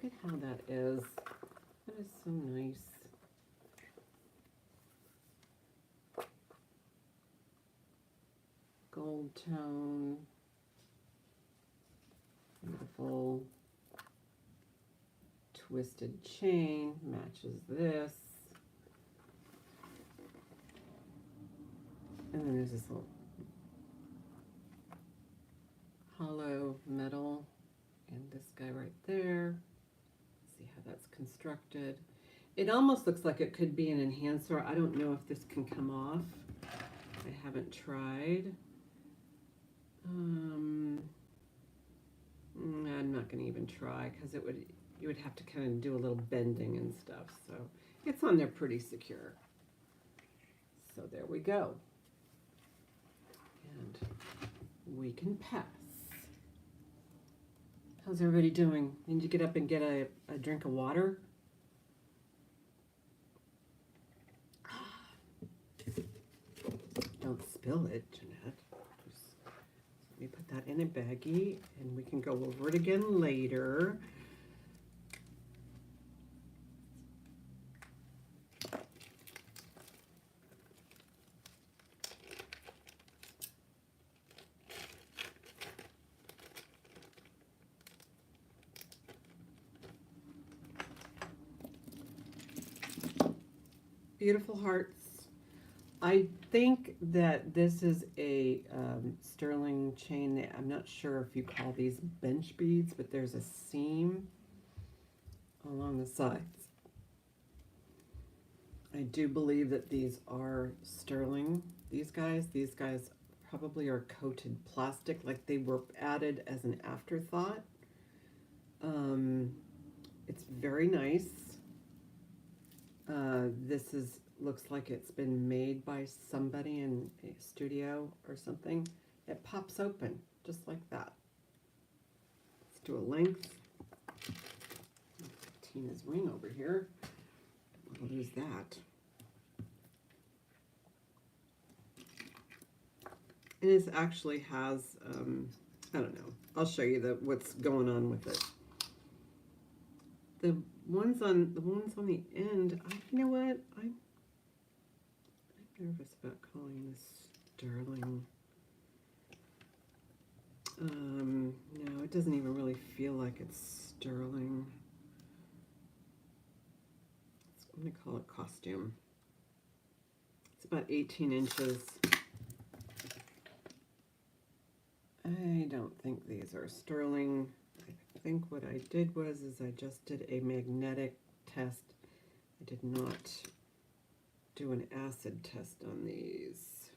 Look at how that is. That is so nice. Gold tone. Beautiful. Twisted chain matches this. And then there's this little hollow metal and this guy right there. See how that's constructed. It almost looks like it could be an enhancer. I don't know if this can come off. I haven't tried. I'm not going to even try, because you would have to kind of do a little bending and stuff. So it's on there pretty secure. So there we go. And we can pass. How's everybody doing? Need to get up and get a drink of water? Don't spill it, Jeanette. Let me put that in a baggie, and we can go over it again later. Beautiful hearts. I think that this is a sterling chain. I'm not sure if you call these bench beads, but there's a seam along the sides. I do believe that these are sterling. These guys probably are coated plastic, like they were added as an afterthought. It's very nice. This looks like it's been made by somebody in a studio or something. It pops open just like that. Let's do a length. Tina's ring over here. We'll use that. And this actually has, I don't know. I'll show you what's going on with it. The ones on the end, you know what? I'm nervous about calling this sterling. No, it doesn't even really feel like it's sterling. I'm going to call it costume. It's about 18 inches. I don't think these are sterling. I think what I did was I just did a magnetic test. I did not do an acid test on these.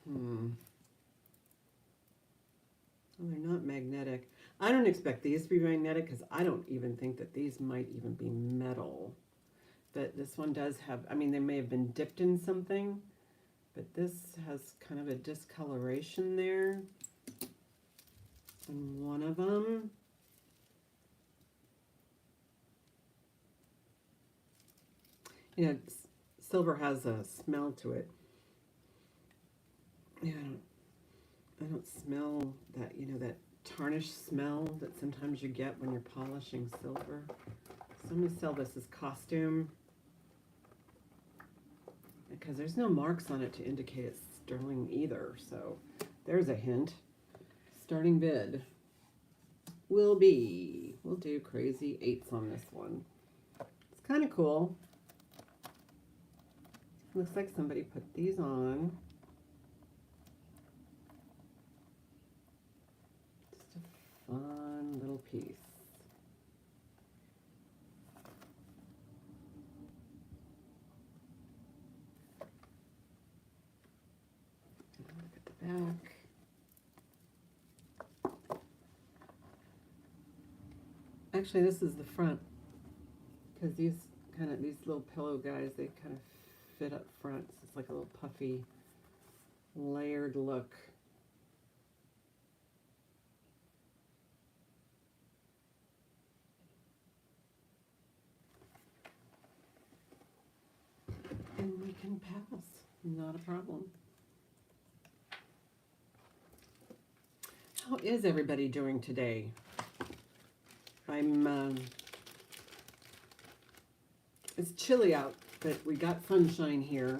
Well, they're not magnetic. I don't expect these to be magnetic, because I don't even think that these might even be metal. But this one does have, I mean, they may have been dipped in something, but this has kind of a discoloration there on one of them. Yeah, silver has a smell to it. Yeah, I don't smell that, you know, that tarnished smell that sometimes you get when you're polishing silver. So I'm going to sell this as costume because there's no marks on it to indicate it's sterling either. So there's a hint. Starting bid will be, we'll do crazy 8s on this one. It's kind of cool. Looks like somebody put these on. Just a fun little piece. Look at the back. Actually, this is the front because these little pillow guys, they kind of fit up front. So it's like a little puffy, layered look. And we can pass, not a problem. How is everybody doing today? It's chilly out, but we got sunshine here.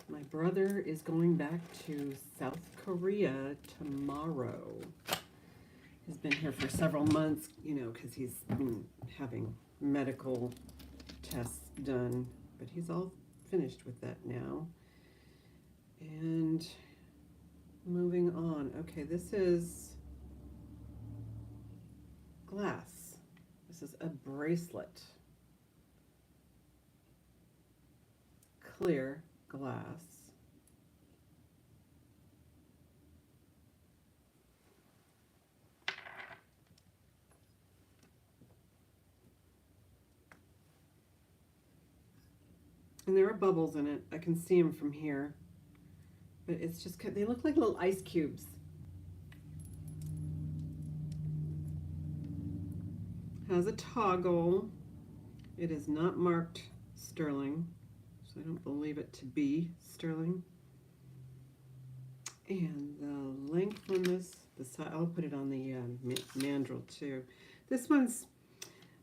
My brother is going back to South Korea tomorrow. He's been here for several months, you know, because he's been having medical tests done, but he's all finished with that now. And moving on. Okay, this is glass. This is a bracelet. Clear glass. And there are bubbles in it. I can see them from here. But it's just, they look like little ice cubes. Has a toggle. It is not marked sterling, so I don't believe it to be sterling. And the length on this, the side, I'll put it on the mandrel too. This one's,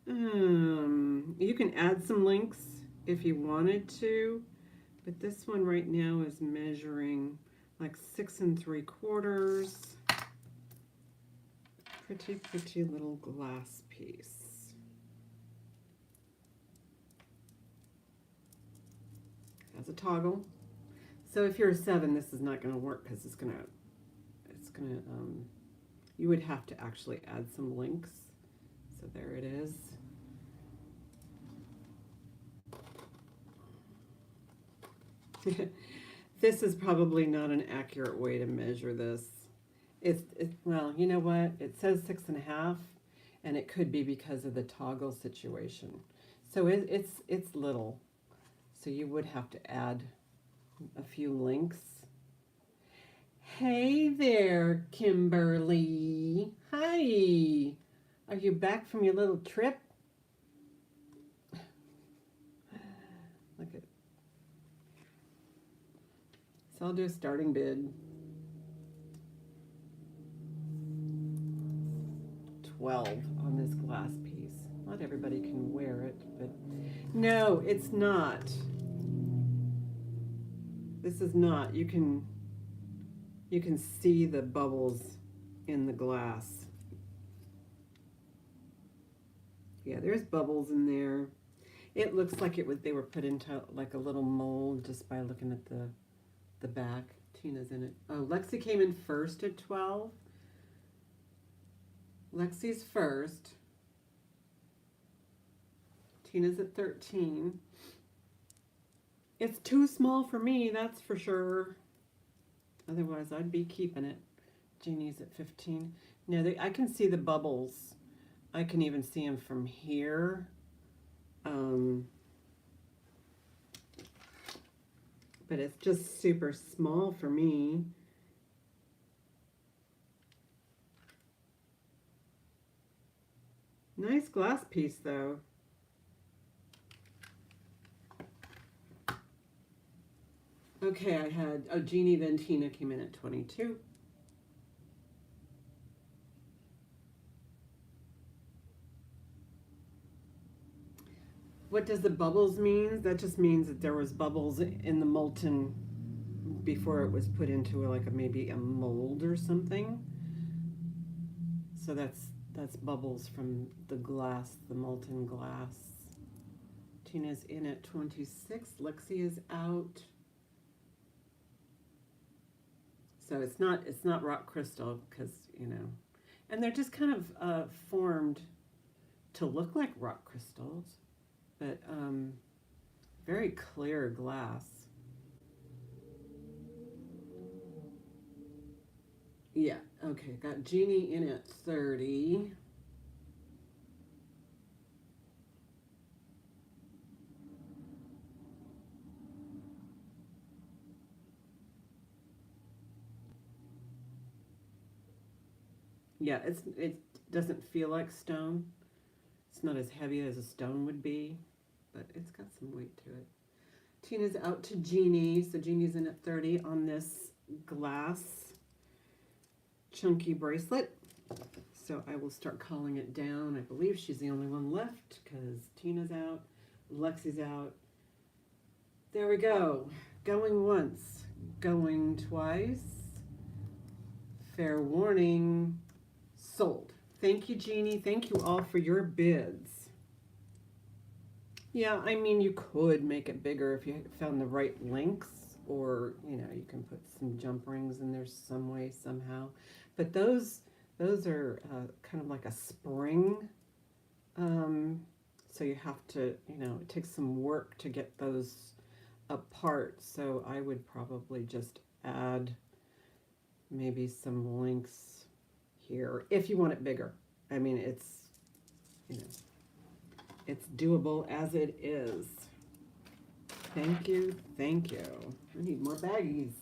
you can add some links if you wanted to, but this one right now is measuring like 6 3/4. Pretty little glass piece. Has a toggle. So if you're a 7, this is not going to work because it's gonna, you would have to actually add some links. So there it is. This is probably not an accurate way to measure this. Well, you know what? It says 6.5, and it could be because of the toggle situation. So it's little. So you would have to add a few links. Hey there, Kimberly. Hi. Are you back from your little trip? Look at. So I'll do a starting bid. 12 on this glass piece. Not everybody can wear it, but no, it's not. This is not. You can see the bubbles in the glass. Yeah, there's bubbles in there. It looks like they were put into like a little mold just by looking at the back. Tina's in it. Oh, Lexi came in first at 12. Lexi's first. Tina's at 13. It's too small for me, that's for sure. Otherwise, I'd be keeping it. Jeannie's at 15. No, I can see the bubbles. I can even see them from here. but it's just super small for me. Nice glass piece though. Okay, I had, oh, Jeannie Ventina came in at 22. What does the bubbles mean? That just means that there was bubbles in the molten before it was put into like maybe a mold or something. So that's bubbles from the glass, the molten glass. Tina's in at 26. Lexi is out. So it's not rock crystal because, you know, and they're just kind of formed to look like rock crystals, but very clear glass. Yeah, okay, got Jeannie in at 30. Yeah, it doesn't feel like stone. It's not as heavy as a stone would be, but it's got some weight to it. Tina's out to Jeannie, so Jeannie's in at 30 on this glass chunky bracelet. So I will start calling it down. I believe she's the only one left because Tina's out, Lexi's out. There we go. Going once, going twice. Fair warning, sold. Thank you, Jeannie. Thank you all for your bids. Yeah, I mean, you could make it bigger if you found the right links, or, you know, you can put some jump rings in there some way, somehow. But those are kind of like a spring. So you have to, you know, it takes some work to get those apart. So I would probably just add maybe some links here if you want it bigger. I mean, it's, you know, it's doable as it is. Thank you, thank you. I need more baggies.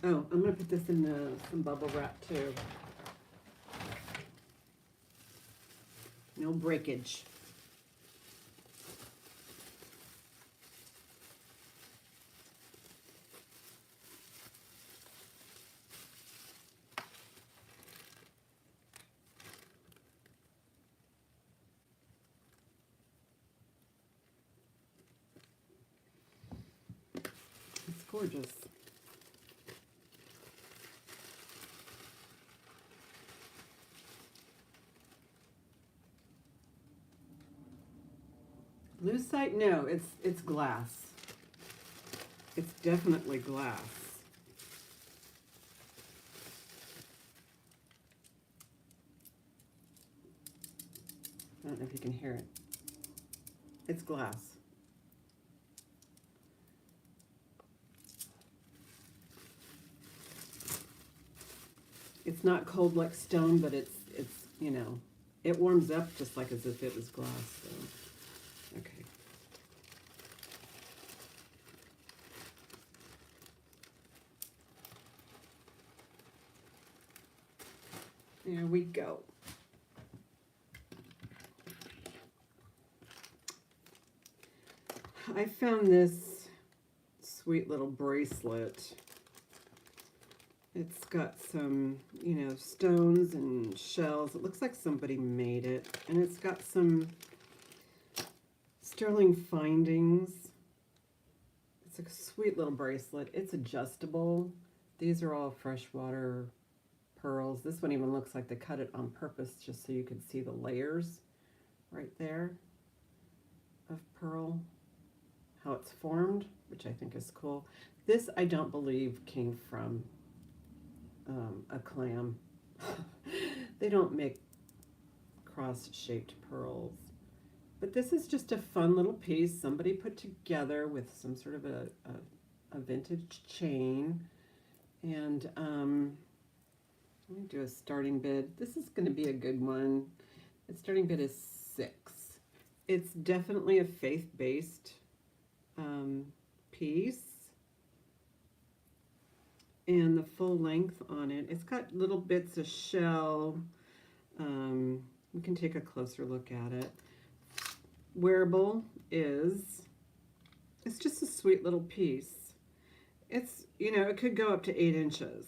Oh, I'm gonna put this in some bubble wrap too. No breakage. It's gorgeous. Lucite? No, it's glass. It's definitely glass. I don't know if you can hear it. It's glass. It's not cold like stone, but it's you know, it warms up just like as if it was glass. So, okay. There we go. I found this sweet little bracelet. It's got some, you know, stones and shells. It looks like somebody made it. And it's got some sterling findings. It's a sweet little bracelet. It's adjustable. These are all freshwater pearls. This one even looks like they cut it on purpose just so you could see the layers right there of pearl, how it's formed, which I think is cool. This I don't believe came from a clam. They don't make cross-shaped pearls. But this is just a fun little piece somebody put together with some sort of a vintage chain. And Let me do a starting bid. This is going to be a good one. The starting bid is 6. It's definitely a faith-based piece. And the full length on it, it's got little bits of shell. We can take a closer look at it. Wearable is, it's just a sweet little piece. It's, you know, it could go up to 8 inches.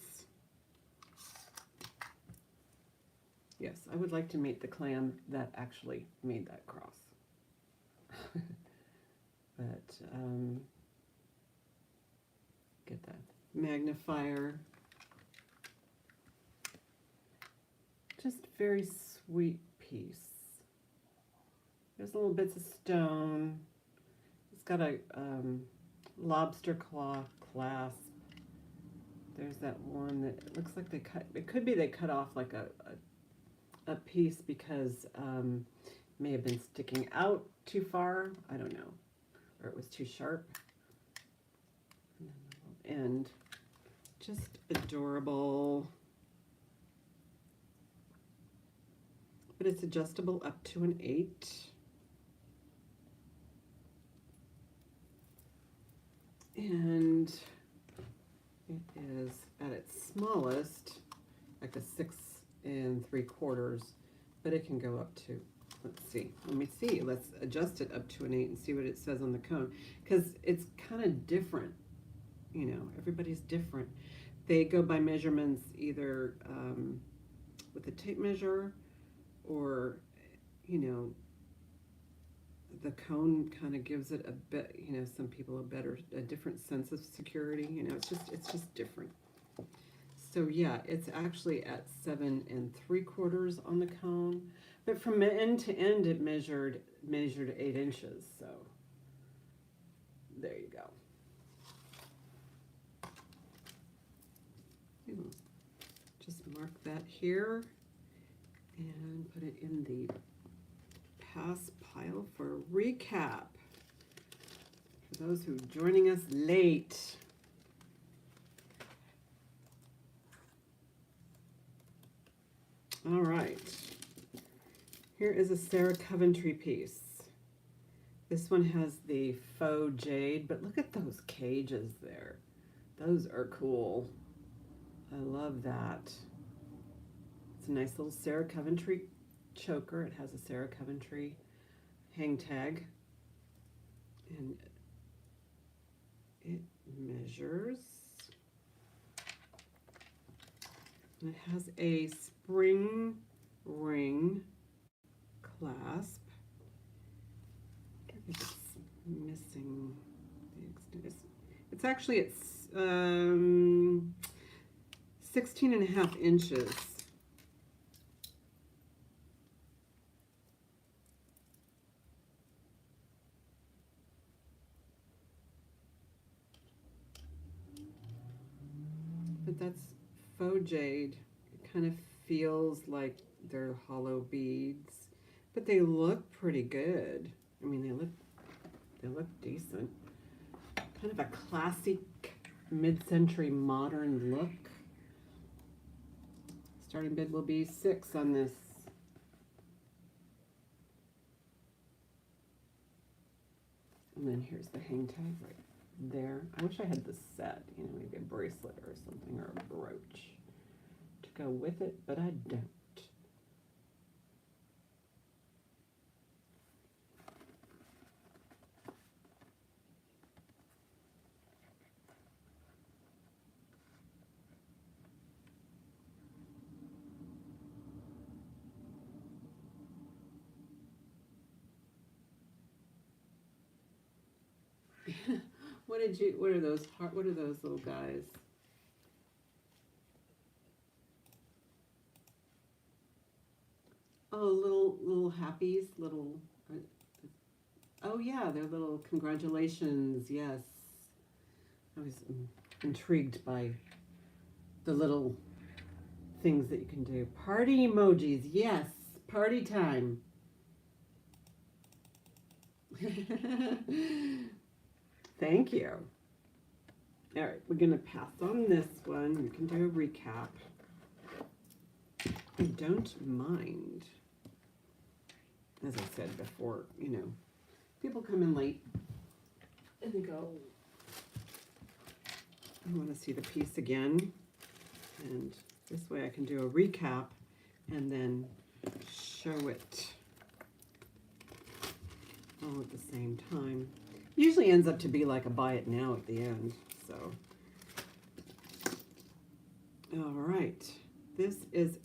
Yes, I would like to meet the clan that actually made that cross. But, get that magnifier. Just very sweet piece. There's little bits of stone. It's got a lobster claw clasp. There's that one that it looks like they cut. It could be they cut off like a piece because may have been sticking out too far. I don't know, or it was too sharp. And then the little end, just adorable. But it's adjustable up to an 8. And it is at its smallest, like a 6 3/4, but it can go up to, let's see, let's adjust it up to an 8 and see what it says on the cone, because it's kind of different, you know, everybody's different. They go by measurements either with a tape measure, or, you know, the cone kind of gives it a bit, you know, some people a different sense of security, you know, it's just different. So yeah, it's actually at 7 3/4 on the cone, but from end to end it measured 8 inches. So there you go. Just mark that here and put it in the pass pile for recap. For those who are joining us late. All right. Here is a Sarah Coventry piece. This one has the faux jade, but look at those cages there. Those are cool. I love that. It's a nice little Sarah Coventry choker. It has a Sarah Coventry hang tag. And it measures. And it has a spring ring clasp. I think it's missing the extent. It's actually at 16.5 inches. But that's faux jade. It kind of feels like they're hollow beads, but they look pretty good. I mean, they look decent. Kind of a classic mid-century modern look. Starting bid will be 6 on this. And then here's the hang tag right there. I wish I had the set, you know, maybe a bracelet or something, or a brooch to go with it, but I don't. What are those little guys? Oh, little happies, oh yeah, they're little congratulations, yes. I was intrigued by the little things that you can do. Party emojis, yes, party time. Thank you. All right, we're going to pass on this one. We can do a recap. I don't mind. As I said before, you know, people come in late and they go, I want to see the piece again. And this way I can do a recap and then show it all at the same time. Usually ends up to be like a buy it now at the end. So, all right, this is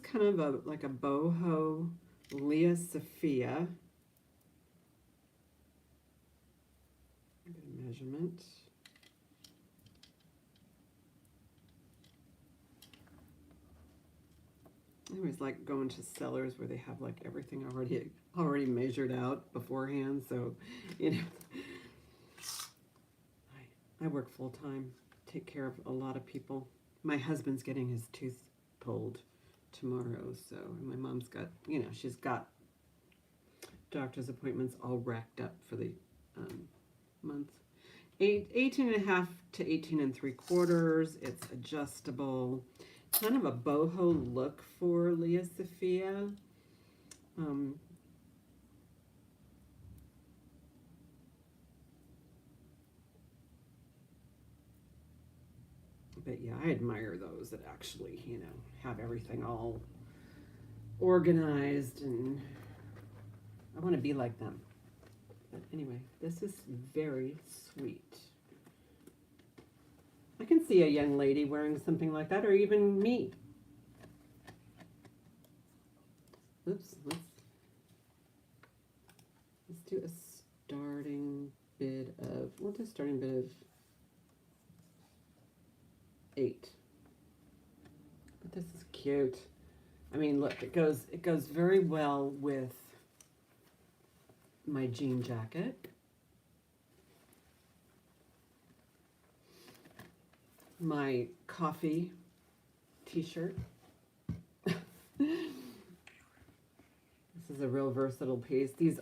kind of a like a boho Leah Sophia. Get a measurement. I always like going to sellers where they have like everything already measured out beforehand. So, you know, I work full time, take care of a lot of people. My husband's getting his tooth pulled tomorrow, so my mom's got, you know, she's got doctor's appointments all racked up for the month. 18.5 to 18.75. It's adjustable. Kind of a boho look for Leah Sophia. But yeah, I admire those that actually, you know, have everything all organized, and I want to be like them. But anyway, this is very sweet. I can see a young lady wearing something like that, or even me. Oops, let's do a starting bid of, we'll do a starting bid of 8. But this is cute. I mean, look, it goes very well with my jean jacket. My coffee t-shirt. This is a real versatile piece. They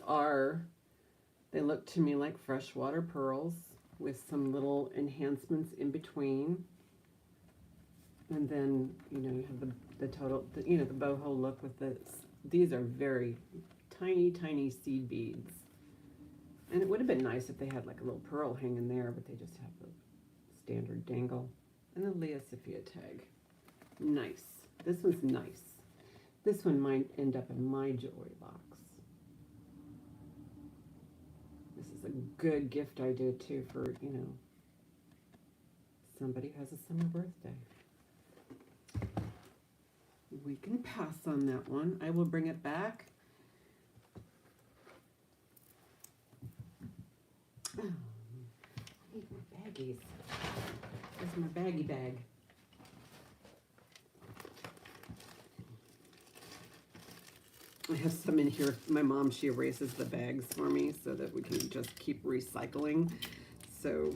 look to me like freshwater pearls with some little enhancements in between. And then, you know, you have the total, you know, the boho look with these are very tiny, tiny seed beads. And it would have been nice if they had like a little pearl hanging there, but they just have the standard dangle. And the Leah Sophia tag. Nice. This one's nice. This one might end up in my jewelry box. This is a good gift idea too for, you know, somebody who has a summer birthday. We can pass on that one. I will bring it back. Oh, I need my baggies. Where's my baggy bag? I have some in here. My mom, she erases the bags for me so that we can just keep recycling. So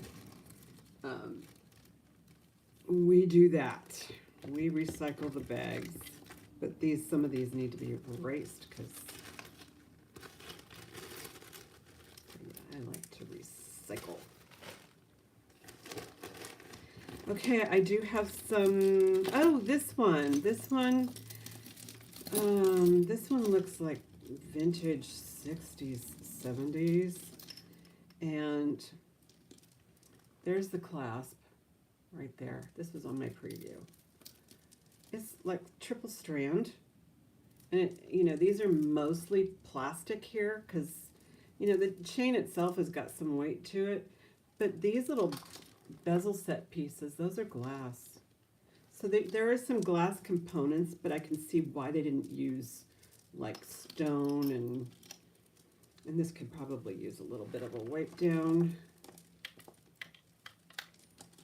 we do that. We recycle the bags. But some of these need to be erased because I like to recycle. Okay, I do have some, oh, this one looks like vintage 60s, 70s, and there's the clasp right there. This was on my preview. It's like triple strand, and you know, these are mostly plastic here because, you know, the chain itself has got some weight to it, but these little bezel set pieces, those are glass. So there are some glass components, but I can see why they didn't use like stone, and this could probably use a little bit of a wipe down.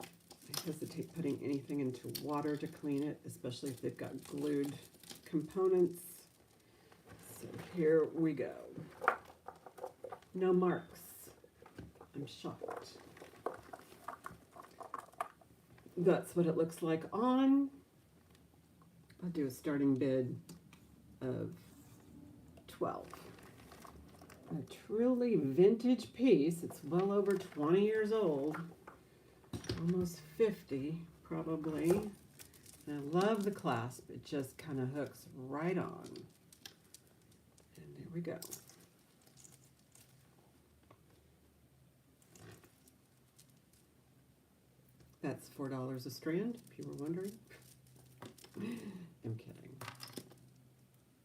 I hesitate putting anything into water to clean it, especially if they've got glued components. So here we go. No marks. I'm shocked. That's what it looks like on. I'll do a starting bid of 12. A truly vintage piece. It's well over 20 years old. Almost 50, probably. And I love the clasp. It just kind of hooks right on. And there we go. That's $4 a strand, if you were wondering. I'm kidding.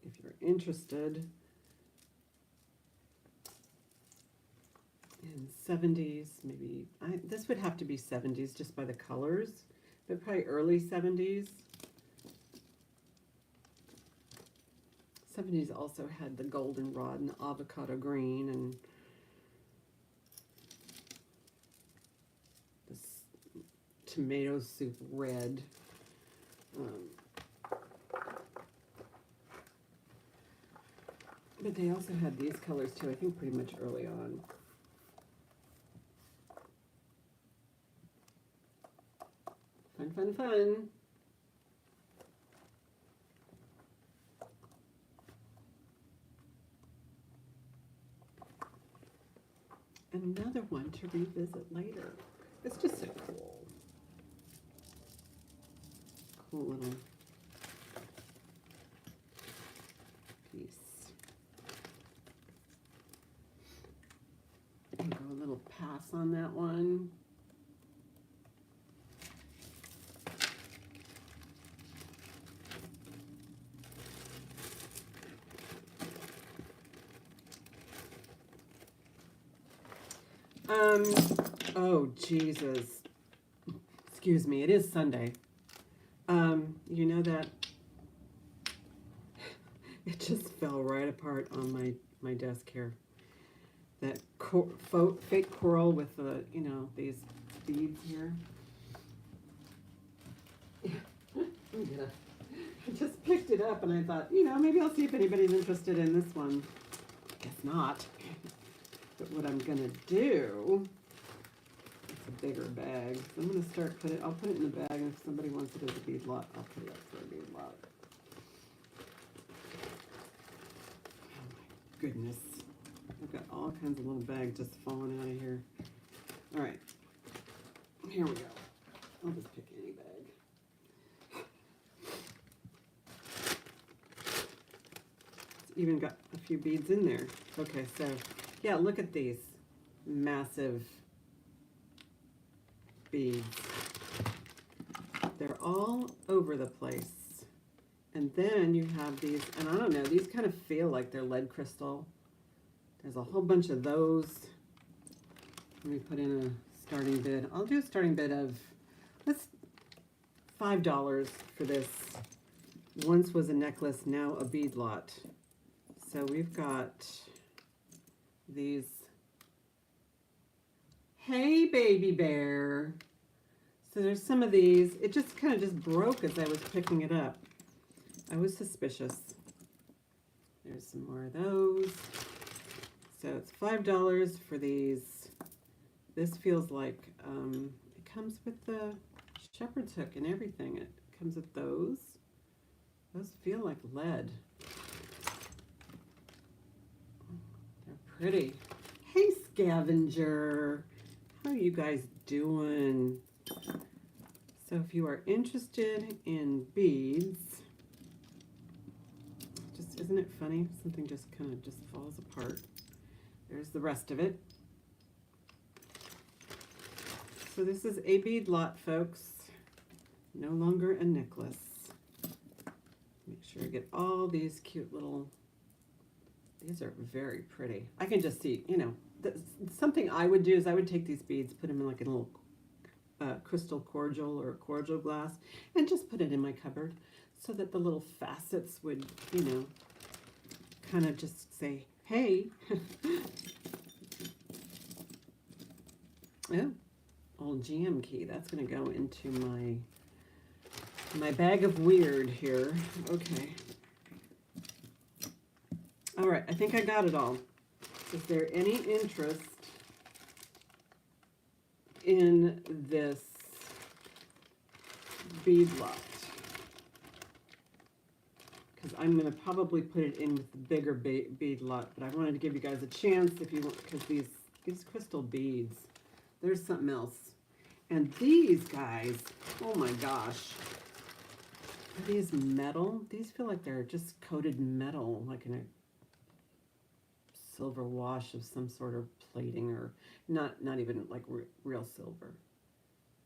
If you're interested in 70s, maybe, this would have to be 70s just by the colors, but probably early 70s. 70s also had the goldenrod and the avocado green and this tomato soup red. But they also had these colors too, I think pretty much early on. Fun, fun, fun. Another one to revisit later. It's just so cool. Cool little piece. And go a little pass on that one. Oh, Jesus. Excuse me, it is Sunday. You know that it just fell right apart on my desk here. That fake coral with the, you know, these beads here. I just picked it up and I thought, you know, maybe I'll see if anybody's interested in this one. Guess not. But what I'm gonna do, it's a bigger bag. So I'm gonna start I'll put it in the bag, and if somebody wants it as a bead lot, I'll put it up for a bead lot. Oh my goodness. I've got all kinds of little bags just falling out of here. All right, here we go. I'll just pick any bag. It's even got a few beads in there. Okay, so yeah, look at these massive beads. They're all over the place. And then you have these, and I don't know, these kind of feel like they're lead crystal. There's a whole bunch of those. Let me put in a starting bid. I'll do a starting bid of, let's, $5 for this. Once was a necklace, now a bead lot. So we've got these. Hey, baby bear. So there's some of these. It just kind of just broke as I was picking it up. I was suspicious. There's some more of those. So it's $5 for these. This feels like it comes with the shepherd's hook and everything. It comes with those. Those feel like lead. They're pretty. Hey, scavenger. How are you guys doing? So if you are interested in beads, just isn't it funny? Something just kind of just falls apart. There's the rest of it. So this is a bead lot, folks. No longer a necklace. Make sure I get all these cute little, these are very pretty. I can just see, you know, something I would do is I would take these beads, put them in like a little crystal cordial or cordial glass, and just put it in my cupboard so that the little facets would, you know, kind of just say, hey. Oh, old GM key. That's going to go into my bag of weird here. Okay. All right, I think I got it all. Is there any interest in this bead lot? Because I'm going to probably put it in with the bigger bead lot, but I wanted to give you guys a chance if you want, because these crystal beads, there's something else. And these guys, oh my gosh, Are these metal? These feel like they're just coated metal, like in a silver wash of some sort of plating, or not even like real silver.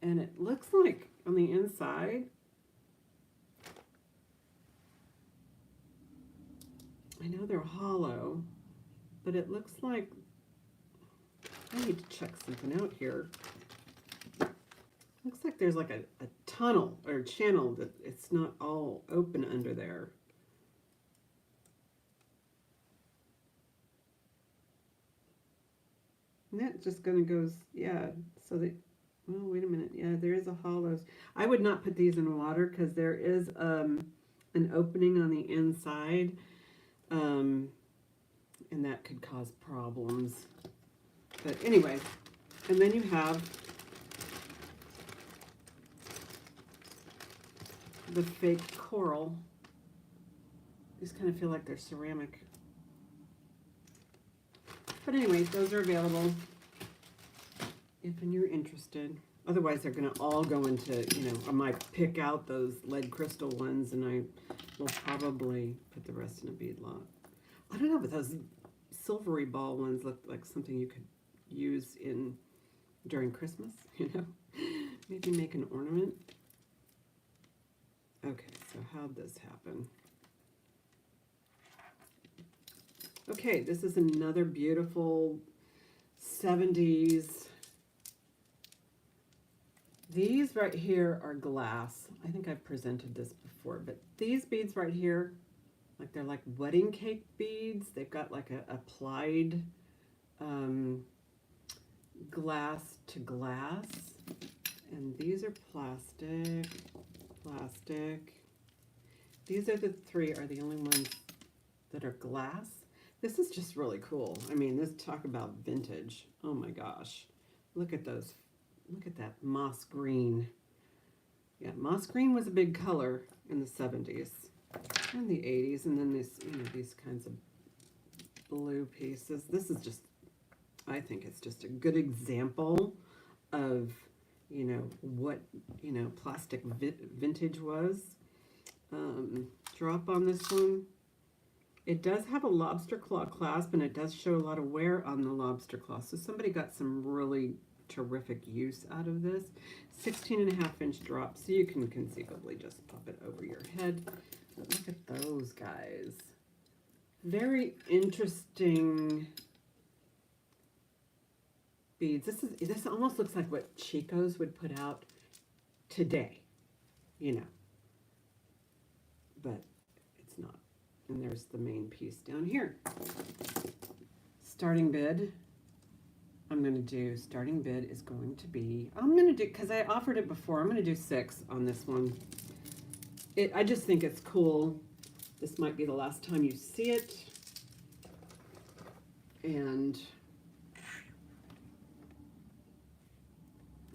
And it looks like on the inside, I know they're hollow, but it looks like, I need to check something out here. Looks like there's like a tunnel or channel that it's not all open under there. And that just gonna goes, yeah, so that, well, wait a minute. Yeah, there is a hollows. I would not put these in water because there is an opening on the inside, and that could cause problems. But anyway, and then you have the fake coral. These kind of feel like they're ceramic. But anyways, those are available if you're interested. Otherwise, they're going to all go into, you know, I might pick out those lead crystal ones, and I will probably put the rest in a bead lot. I don't know, but those silvery ball ones look like something you could use during Christmas, you know? Maybe make an ornament. Okay, so how'd this happen? Okay, this is another beautiful 70s. These right here are glass. I think I've presented this before, but these beads right here, like they're like wedding cake beads. They've got like a applied glass to glass. And these are plastic. These are the three are the only ones that are glass. This is just really cool. I mean, this talk about vintage. Oh my gosh. Look at those. Look at that moss green. Yeah, moss green was a big color in the 70s and the 80s. And then this, you know, these kinds of blue pieces. This is just, I think it's just a good example of, you know, what, you know, plastic vintage was. Drop on this one. It does have a lobster claw clasp, and it does show a lot of wear on the lobster claw. So somebody got some really terrific use out of this. 16.5-inch drop, so you can conceivably just pop it over your head. But look at those guys. Very interesting beads. This almost looks like what Chico's would put out today, you know. But it's not. And there's the main piece down here. Starting bid. I'm going to do, starting bid is going to be, I'm going to do, because I offered it before, I'm going to do 6 on this one. I just think it's cool. This might be the last time you see it. And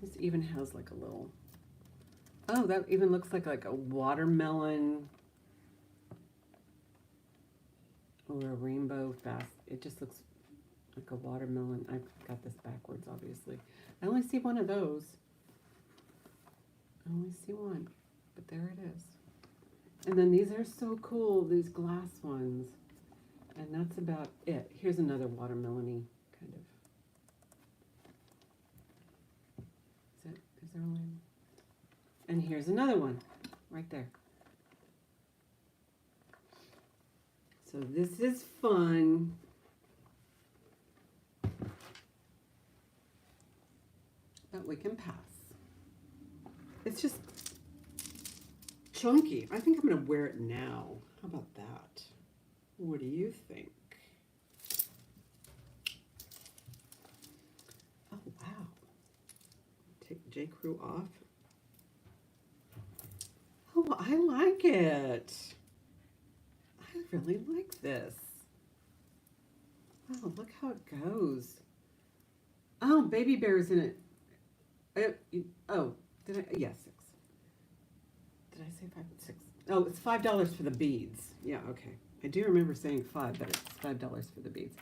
this even has like a little, oh, that even looks like a watermelon or a rainbow fast. It just looks like a watermelon. I've got this backwards, obviously. I only see one of those. I only see one, but there it is. And then these are so cool, these glass ones. And that's about it. Here's another watermelon-y kind of. Is there only? And here's another one, right there. So this is fun. But we can pass. It's just chunky. I think I'm going to wear it now. How about that? What do you think? Oh, wow. Take J. Crew off. Oh, I like it. I really like this. Oh, look how it goes. Oh, baby bear's in it. Oh, did I? Yeah, 6. Did I say 5? 6. Oh, it's $5 for the beads. Yeah, okay. I do remember saying 5, but it's $5 for the beads.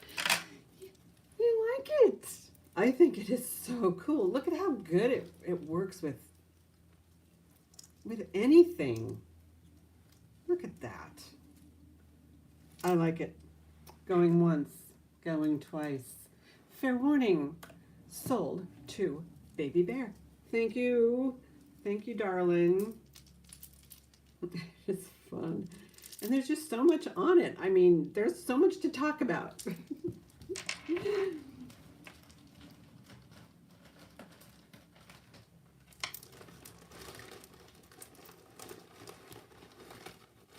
You like it? I think it is so cool. Look at how good it works with anything. Look at that. I like it. Going once, going twice. Fair warning, sold to Baby Bear. Thank you. Thank you, darling. It's fun. And there's just so much on it. I mean, there's so much to talk about.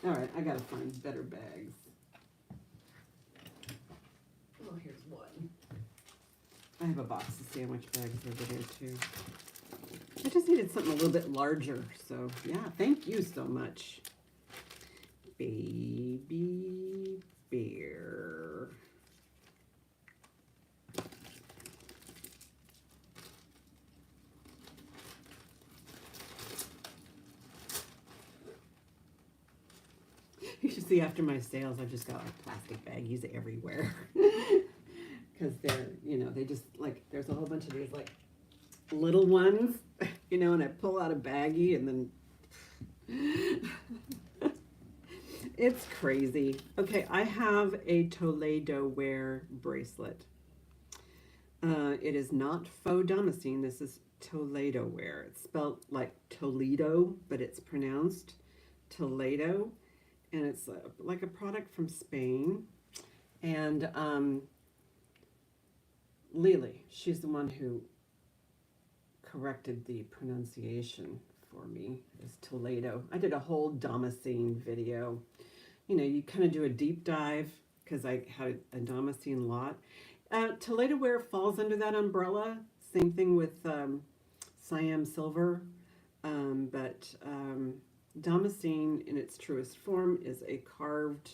All right, I gotta find better bags. Oh, here's one. I have a box of sandwich bags over there too. I just needed something a little bit larger, so yeah, thank you so much. Baby Bear. You should see after my sales, I've just got like plastic baggies everywhere. Because they're, you know, they just like, there's a whole bunch of these like little ones, you know, and I pull out a baggie and then it's crazy. Okay, I have a Toledo wear bracelet. It is not faux damascene. This is Toledo wear. It's spelled like Toledo, but it's pronounced Toledo. And it's like a product from Spain. And Lily, she's the one who corrected the pronunciation for me. It's Toledo. I did a whole damascene video. You know, you kind of do a deep dive because I had a damascene lot. Toledo wear falls under that umbrella. Same thing with Siam silver. But damascene in its truest form is a carved,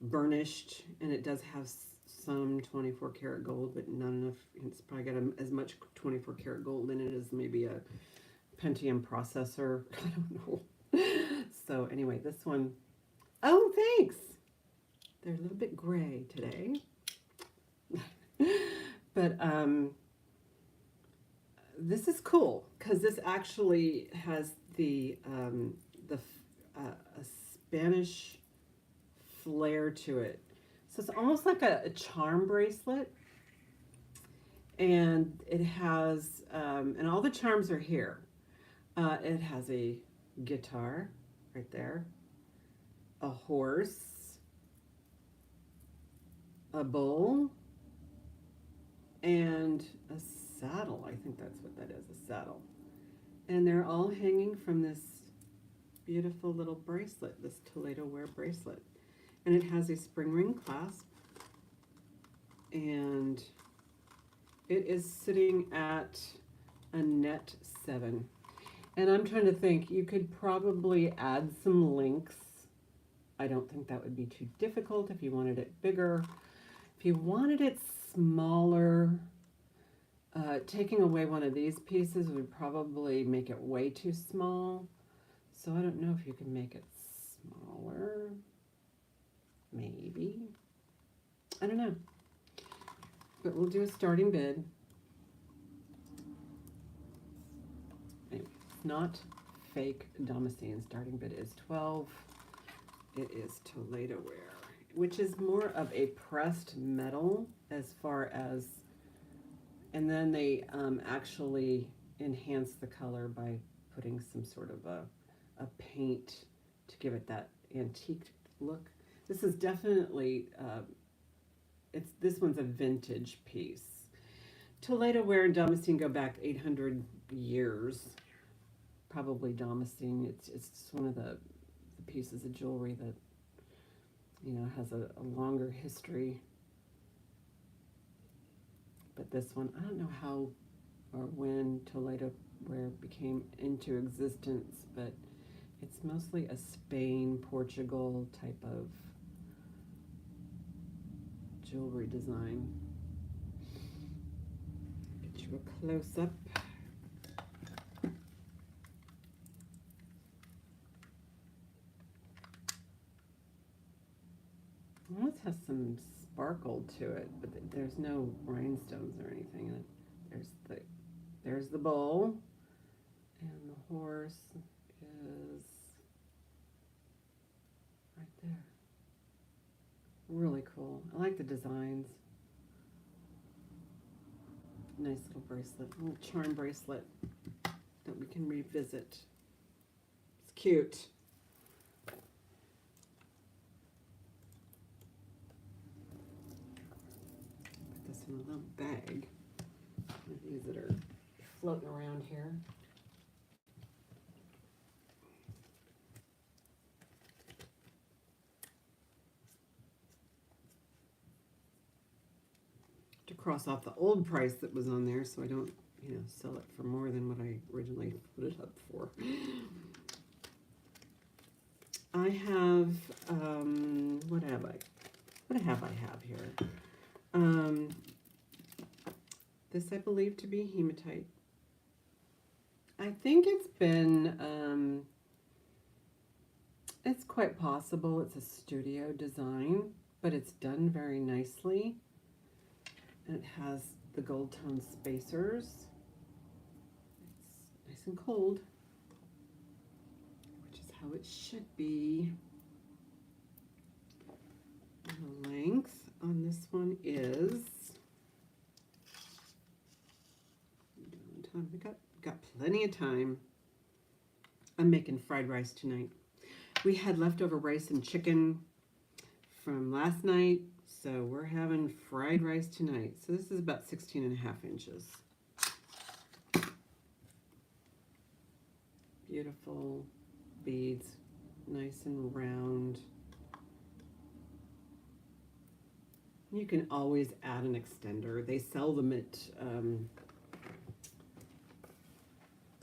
burnished, and it does have some 24 karat gold, but not enough. It's probably got as much 24 karat gold in it as maybe a Pentium processor. I don't know. So anyway, this one, oh, thanks. They're a little bit gray today. But this is cool because this actually has a Spanish flair to it. So it's almost like a charm bracelet, and it has and all the charms are here. It has a guitar right there, a horse, a bull, and a saddle. I think that's what that is, a saddle. And they're all hanging from this beautiful little bracelet, this Toledo wear bracelet. And it has a spring ring clasp. And it is sitting at a net 7. And I'm trying to think, you could probably add some links. I don't think that would be too difficult if you wanted it bigger. If you wanted it smaller, taking away one of these pieces would probably make it way too small. So I don't know if you can make it smaller. Maybe. I don't know. But we'll do a starting bid. Anyway, it's not fake damascene. Starting bid is 12. It is Toledo wear, which is more of a pressed metal as far as, and then they actually enhance the color by putting some sort of a paint to give it that antique look. This is definitely, this one's a vintage piece. Toledo wear and damascene go back 800 years. Probably damascene. It's one of the pieces of jewelry that, you know, has a longer history. But this one, I don't know how or when Toledo wear became into existence, but it's mostly a Spain, Portugal type of jewelry design. Get you a close-up. This has some sparkle to it, but there's no rhinestones or anything in it. There's the bull, and the horse is Really cool. I like the designs. Nice little bracelet, little charm bracelet that we can revisit. It's cute. Put this in a little bag. These that are floating around here. To cross off the old price that was on there so I don't, sell it for more than what I originally put it up for. I have, what have I have here? This I believe to be hematite. I think it's been, it's quite possible it's a studio design, but it's done very nicely. And it has the gold tone spacers. It's nice and cold, which is how it should be. And the length on this one is, we got plenty of time. I'm making fried rice tonight. We had leftover rice and chicken from last night, so we're having fried rice tonight. So this is about 16.5 inches. Beautiful beads, nice and round. You can always add an extender. They sell them at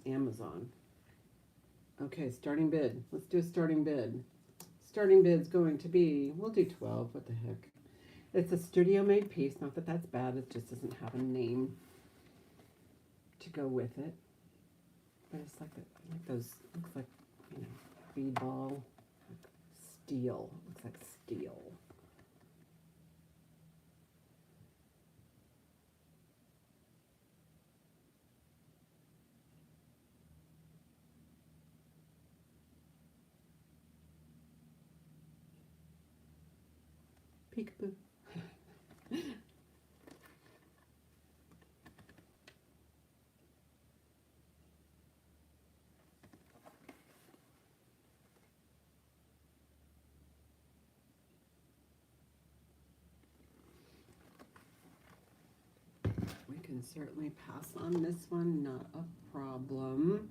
Amazon. Okay, starting bid. Let's do a starting bid. Starting bid's going to be, we'll do 12, what the heck. It's a studio made piece, not that that's bad, it just doesn't have a name to go with it. But it's like, those, looks like, bead ball, steel, looks like steel. Peekaboo. We can certainly pass on this one, not a problem.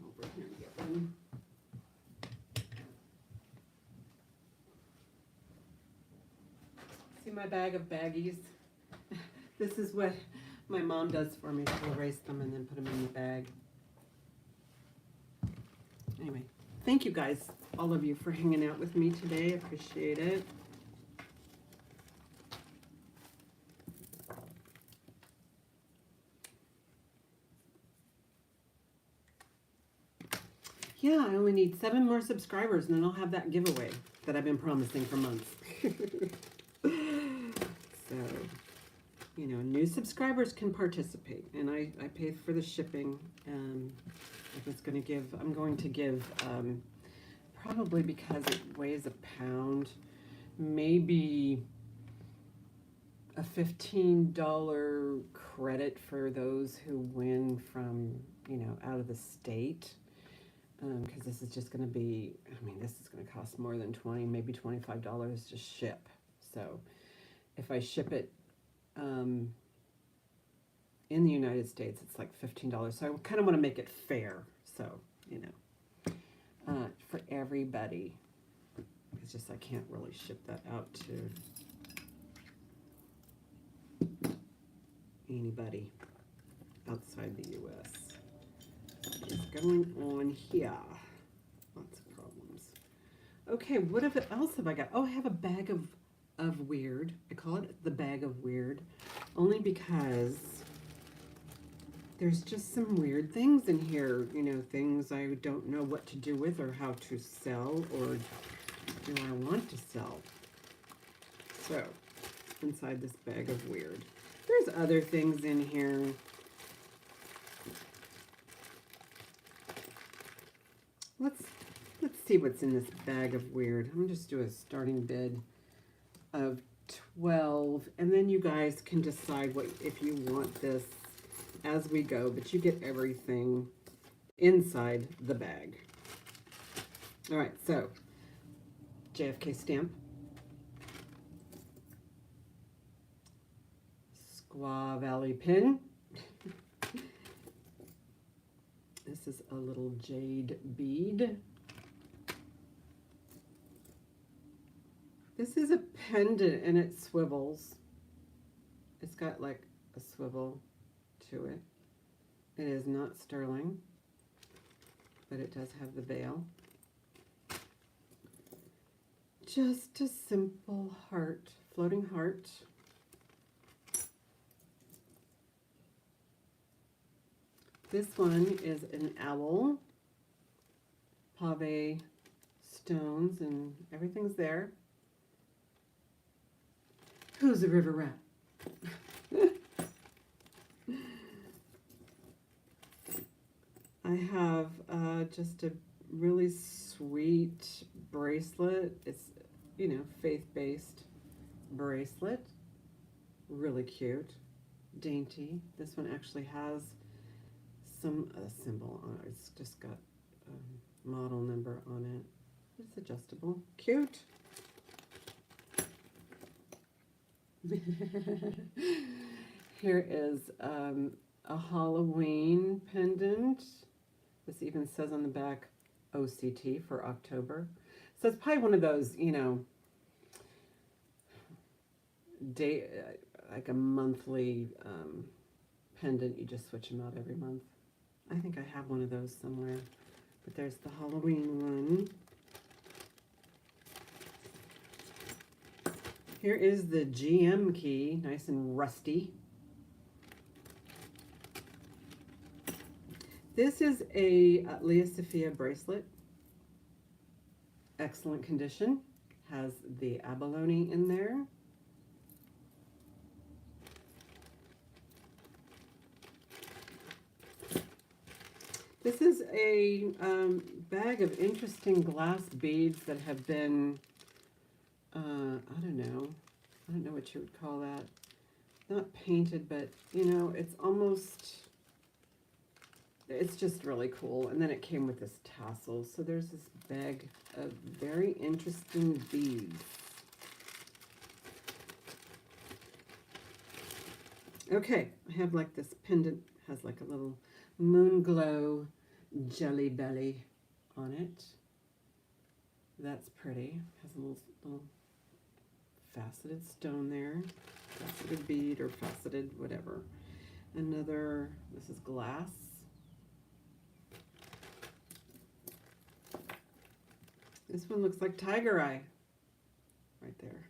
Over here and get one. See my bag of baggies? This is what my mom does for me. She'll erase them and then put them in the bag. Anyway, thank you guys, all of you, for hanging out with me today. I appreciate it. Yeah, I only need 7 more subscribers and then I'll have that giveaway that I've been promising for months. So, new subscribers can participate, and I pay for the shipping. I'm going to give, probably because it weighs a pound, maybe a $15 credit for those who win from, out of the state. Because this is just going to be, this is going to cost more than $20, maybe $25 to ship. So if I ship it in the United States, it's like $15. So I kind of want to make it fair. So, for everybody. It's just I can't really ship that out to anybody outside the U.S. What is going on here? Lots of problems. Okay, what else have I got? Oh, I have a bag of weird. I call it the bag of weird, only because there's just some weird things in here. Things I don't know what to do with or how to sell or do I want to sell? So, inside this bag of weird. There's other things in here. Let's see what's in this bag of weird. I'm gonna just do a starting bid of 12, and then you guys can decide what if you want this as we go, but you get everything inside the bag. All right, so JFK stamp, Squaw Valley pin. This is a little jade bead. This is a pendant and it swivels. It's got like a swivel to it. It is not sterling, but it does have the veil. Just a simple heart, floating heart. This one is an owl, pave stones, and everything's there. Who's a river rat? I have just a really sweet bracelet. It's, you know, faith-based bracelet. Really cute, dainty. This one actually has some symbol on it. It's just got a model number on it. It's adjustable. Cute. Here is a Halloween pendant. This even says on the back OCT for October. So it's probably one of those, you know, like a monthly pendant. You just switch them out every month. I think I have one of those somewhere. But there's the Halloween one. Here is the GM key, nice and rusty. This is a Leah Sophia bracelet. Excellent condition. Has the abalone in there. This is a bag of interesting glass beads that have been I don't know what you would call that. Not painted, but, you know, it's almost, it's just really cool. And then it came with this tassel. So there's this bag of very interesting beads. Okay, I have like this pendant, has like a little moon glow jelly belly on it. That's pretty. Has a little faceted stone there, faceted bead or faceted whatever. Another, this is glass. This one looks like tiger eye right there.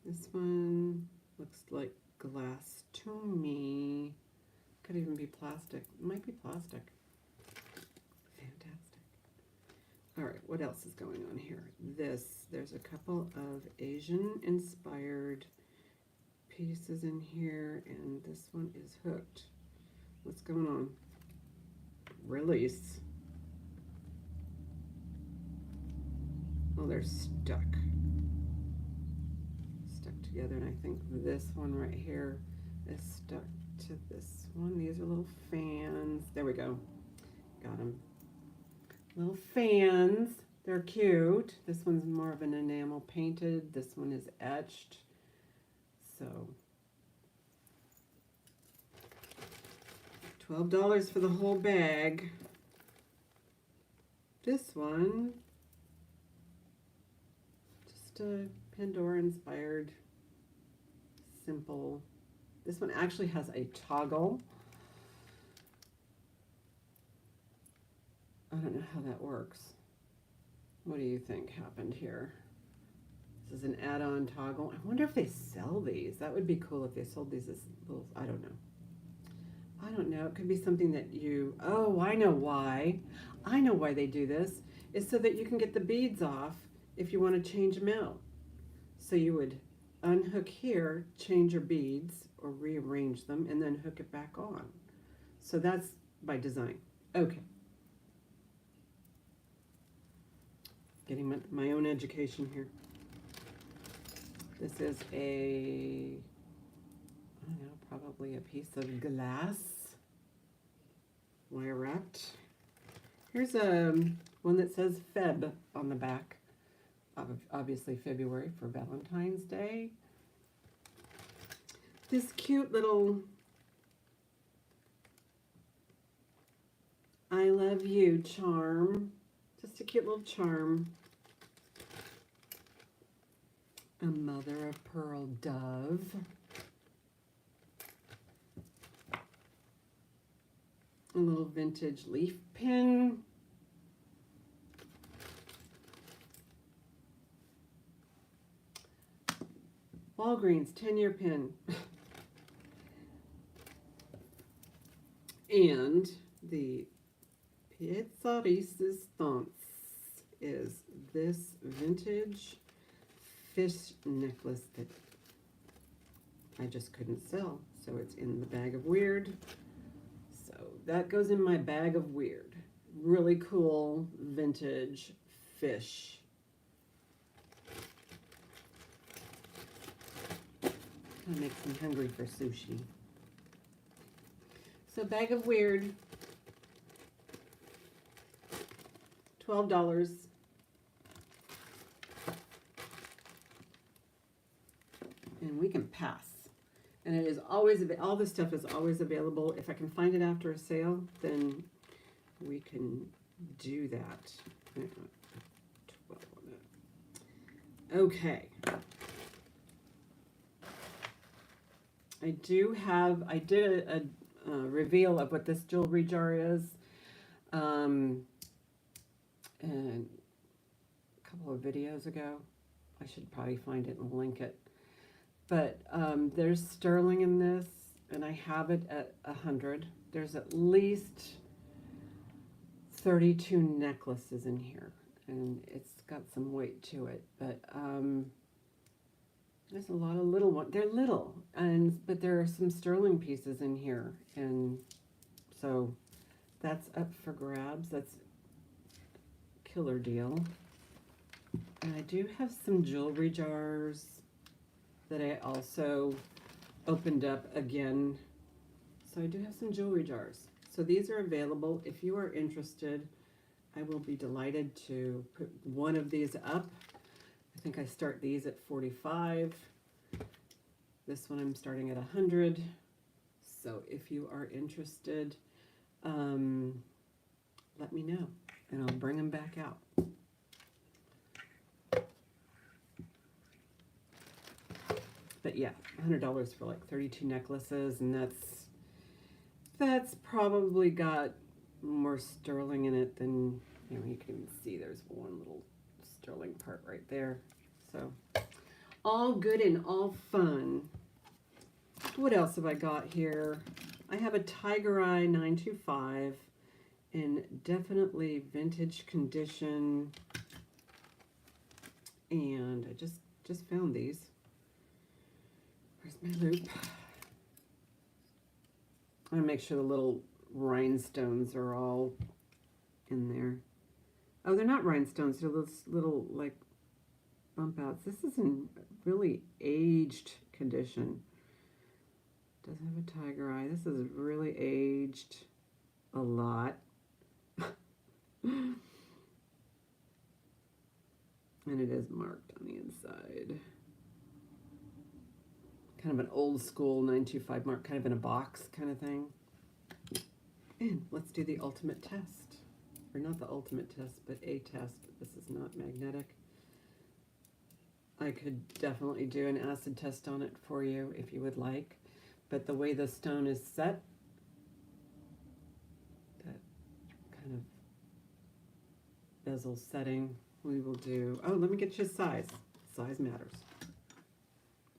This one looks like glass to me. Could even be plastic. It might be plastic. Fantastic. All right, what else is going on here? There's a couple of Asian-inspired pieces in here, and this one is hooked. What's going on? Release. Oh, they're stuck. Stuck together, and I think this one right here is stuck to this one. These are little fans. There we go. Got them. Little fans. They're cute. This one's more of an enamel painted. This one is etched. So $12 for the whole bag. This one, just a Pandora inspired, simple. This one actually has a toggle. I don't know how that works. What do you think happened here? This is an add-on toggle. I wonder if they sell these. That would be cool if they sold these as little, I don't know. I don't know. It could be something that you, oh, I know why. I know why they do this. is so that you can get the beads off if you want to change them out. So you would unhook here, change your beads or rearrange them, and then hook it back on. So that's by design. Okay. Getting my own education here. This is a, I don't know, probably a piece of glass, wire wrapped. Here's one that says Feb on the back. Obviously February for Valentine's Day. This cute little I love you charm. Just a cute little charm. A mother of pearl dove. A little vintage leaf pin. Walgreens 10-year pin. And the piezza resistance is this vintage fish necklace that I just couldn't sell. So it's in the bag of weird. So that goes in my bag of weird. Really cool vintage fish. That makes me hungry for sushi. So bag of weird, $12. And we can pass. And it is always, all this stuff is always available. If I can find it after a sale, then we can do that. 12 on it. Okay. I did a reveal of what this jewelry jar is, and a couple of videos ago. I should probably find it and link it. But there's sterling in this, and I have it at 100. There's at least 32 necklaces in here, and it's got some weight to it. But there's a lot of little ones. They're little, but there are some sterling pieces in here, and so that's up for grabs. That's a killer deal. And I do have some jewelry jars that I also opened up again. So I do have some jewelry jars. So these are available. If you are interested, I will be delighted to put one of these up. I think I start these at 45. This one I'm starting at 100. So if you are interested, let me know and I'll bring them back out. But yeah, $100 for like 32 necklaces, and that's probably got more sterling in it than, you know, you can even see there's one little sterling part right there. So all good and all fun. What else have I got here? I have a Tiger Eye 925 in definitely vintage condition, and I just found these. Where's my loop? I want to make sure the little rhinestones are all in there. Oh, they're not rhinestones. They're those little, like, bump outs. This is in really aged condition. Doesn't have a tiger eye. This is really aged a lot. And it is marked on the inside. Kind of an old school 925 mark, kind of in a box kind of thing. And let's do the ultimate test. Or not the ultimate test, but a test. This is not magnetic. I could definitely do an acid test on it for you if you would like. But the way the stone is set, that kind of bezel setting, we will do, oh, let me get you a size. Size matters,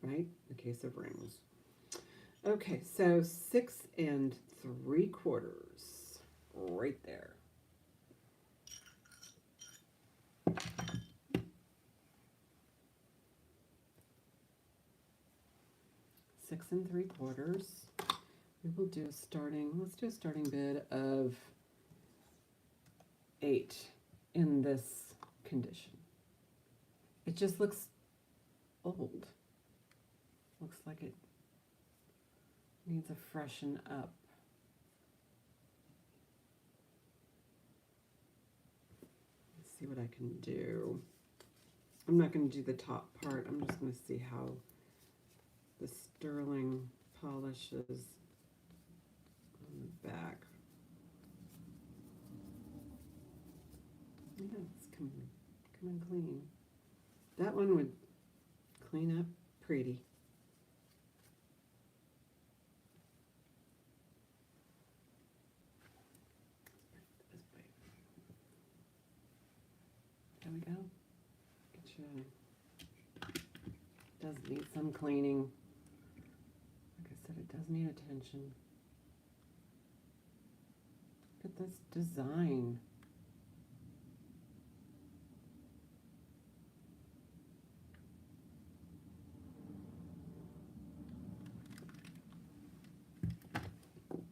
right? In the case of rings. Okay, so 6 3/4, right there. 6 3/4. We will do a starting, let's do a starting bid of 8 in this condition. It just looks old. Looks like it needs a freshen up. Let's see what I can do. I'm not going to do the top part. I'm just going to see how the sterling polishes on the back. Yeah, it's coming clean. That one would clean up pretty. There we go. Get you. Does need some cleaning. Like I said, it does need attention. Look at this design.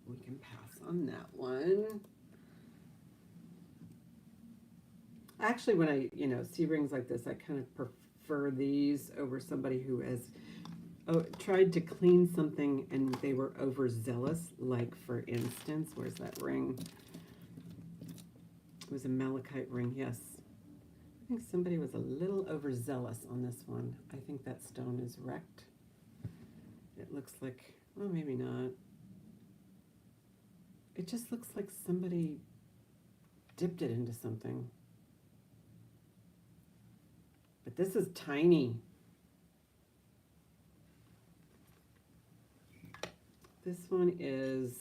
We can pass on that one. Actually, when I, see rings like this, I kind of prefer these over somebody who has tried to clean something and they were overzealous. Like, for instance, where's that ring? It was a malachite ring, yes. I think somebody was a little overzealous on this one. I think that stone is wrecked. It looks like, well, maybe not. It just looks like somebody dipped it into something. But this is tiny. This one is,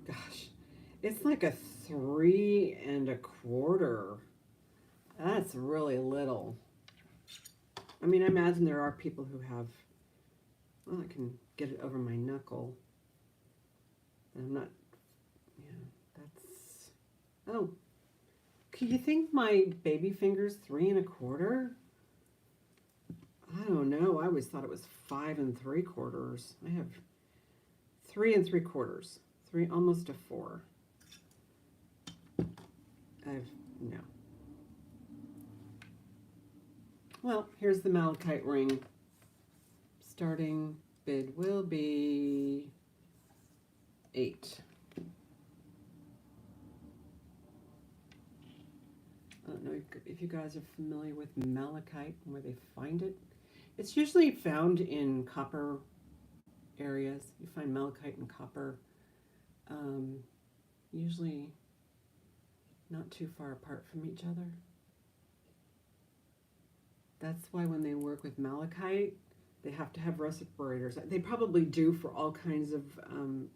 gosh, it's like a 3 1/4. That's really little. I mean, I imagine there are people who have, well, I can get it over my knuckle. I'm not, yeah, that's, oh, do you think my baby finger's 3 1/4? I don't know. I always thought it was 5 3/4. I have 3 3/4. 3, almost a 4. No. Well, here's the malachite ring. Starting bid will be 8. I don't know if you guys are familiar with malachite and where they find it. It's usually found in copper areas. You find malachite and copper, usually not too far apart from each other. That's why when they work with malachite, they have to have respirators. They probably do for all kinds of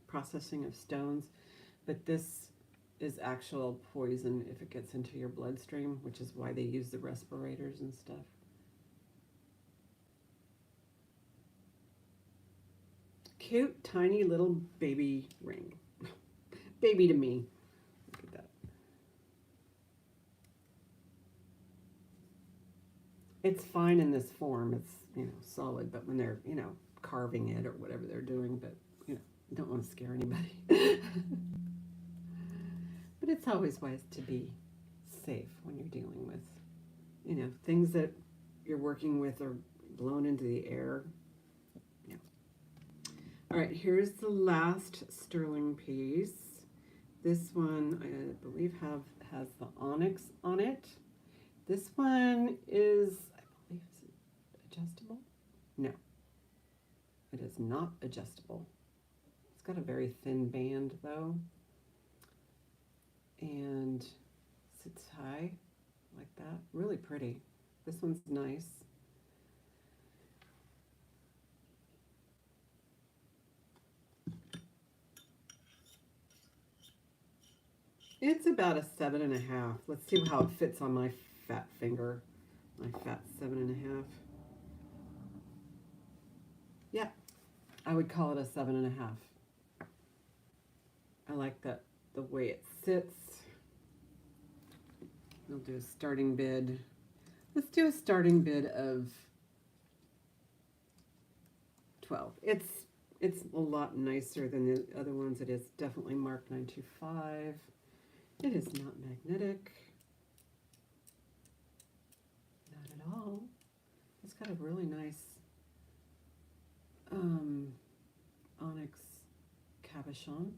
processing of stones, but this is actual poison if it gets into your bloodstream, which is why they use the respirators and stuff. Cute, tiny little baby ring. Baby to me. Look at that. It's fine in this form. It's, solid, but when they're, carving it or whatever they're doing, but, you don't want to scare anybody. But it's always wise to be safe when you're dealing with, things that you're working with are blown into the air. Yeah. All right, here's the last sterling piece. This one, I believe, has the onyx on it. This one is, I believe, is it adjustable? No, it is not adjustable. It's got a very thin band, though. And sits high like that. Really pretty. This one's nice. It's about a 7 1/2. Let's see how it fits on my fat finger. My fat 7 1/2. Yeah, I would call it a 7 1/2. I like that, the way it sits. We'll do a starting bid. Let's do a starting bid of 12. It's a lot nicer than the other ones. It is definitely marked 925. It is not magnetic. Not at all. It's got a really nice onyx cabochon.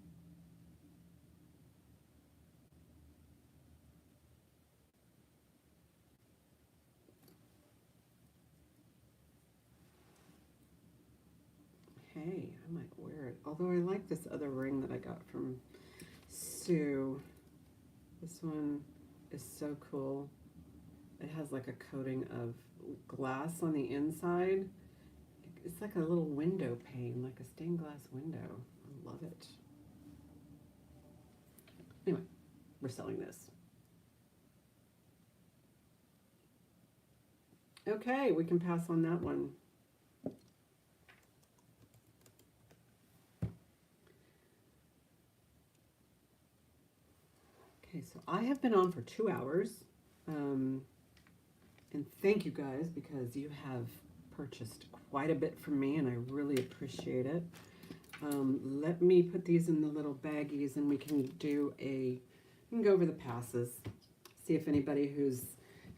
Hey, I might wear it. Although I like this other ring that I got from Sue. This one is so cool. It has like a coating of glass on the inside. It's like a little window pane, like a stained glass window. I love it. Anyway, we're selling this. Okay, we can pass on that one. Okay, so I have been on for 2 hours. And thank you guys, because you have purchased quite a bit from me, and I really appreciate it. Let me put these in the little baggies, and we can do we can go over the passes. See if anybody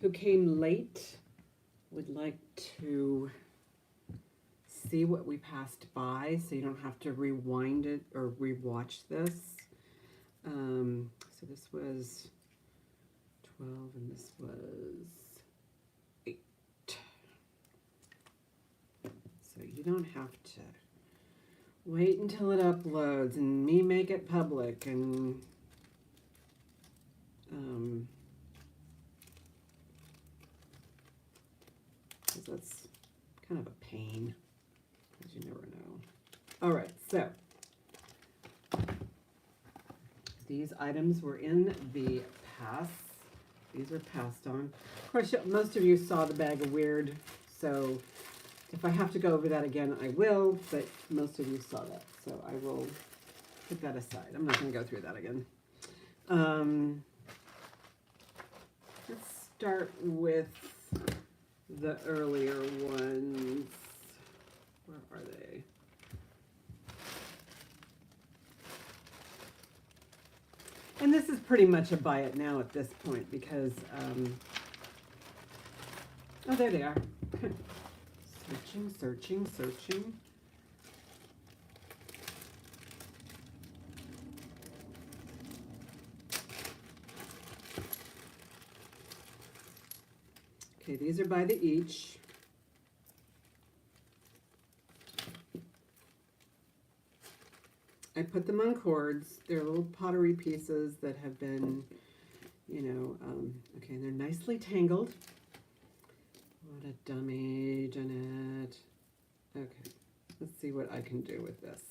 who came late would like to see what we passed by, so you don't have to rewind it or rewatch this. So this was 12, and this was 8. So you don't have to wait until it uploads and me make it public, and because that's kind of a pain, because you never know. All right, so these items were in the pass. These were passed on. Of course, most of you saw the bag of weird, so if I have to go over that again, I will, but most of you saw that, so I will put that aside. I'm not going to go through that again. Let's start with the earlier ones. Where are they? And this is pretty much a buy it now at this point, because, oh, there they are. Searching. Okay, these are by the each. I put them on cords. They're little pottery pieces that have been, you know, okay, and they're nicely tangled. What a dummy, Jeanette. Okay, let's see what I can do with this.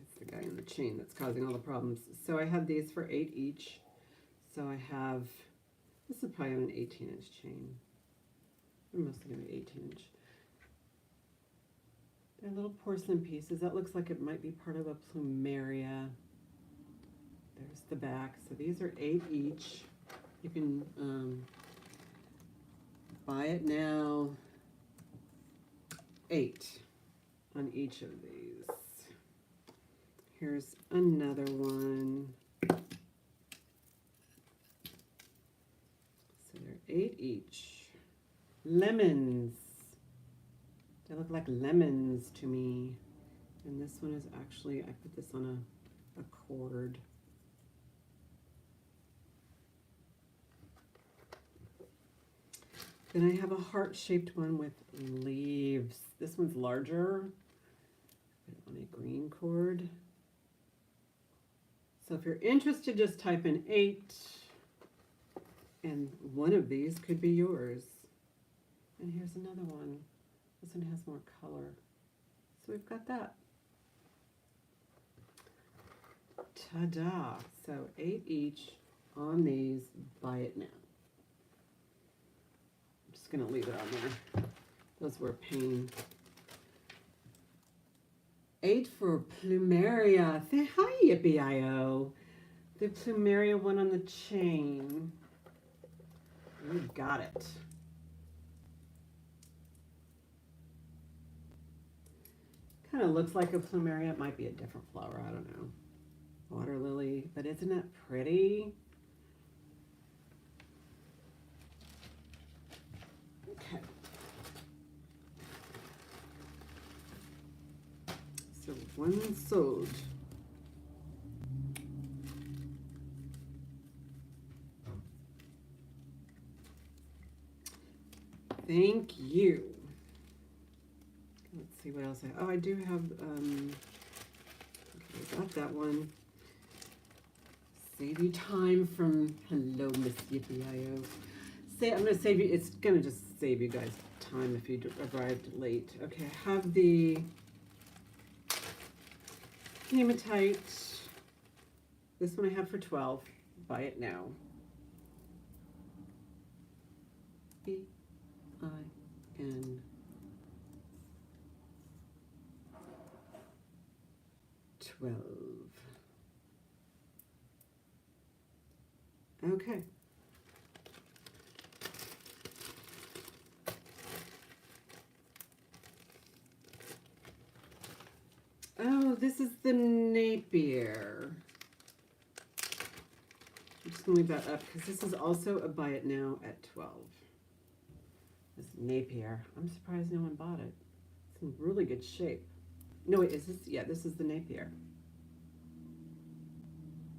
That's the guy in the chain that's causing all the problems. So I have these for 8 each. So I have, this is probably on an 18-inch chain. They're mostly going to be 18-inch. They're little porcelain pieces. That looks like it might be part of a plumeria. There's the back. So these are 8 each. You can buy it now. 8 on each of these. Here's another one. So they're 8 each. Lemons. They look like lemons to me. And this one is actually, I put this on a cord. Then I have a heart-shaped one with leaves. This one's larger. Put it on a green cord. So if you're interested, just type in 8. And one of these could be yours. And here's another one. This one has more color. So we've got that. Ta-da! So 8 each on these. Buy it now. I'm just going to leave it on there. Those were a pain. 8 for Plumeria. Say hi, Yippee-I-O. The plumeria one on the chain. We got it. Kind of looks like a plumeria. It might be a different flower. I don't know. Water lily. But isn't it pretty? Okay. So one sold. Thank you. Let's see what else I do have, okay, I got that one. Save you time from, hello, Miss Yippee-I-O. I'm going to save you, it's going to just save you guys time if you arrived late. Okay, I have the hematite. This one I have for 12. Buy it now. B-I-N 12. Okay. Oh, this is the Napier. I'm just going to leave that up because this is also a buy it now at 12. This Napier. I'm surprised no one bought it. It's in really good shape. No, wait, is this? Yeah, this is the Napier.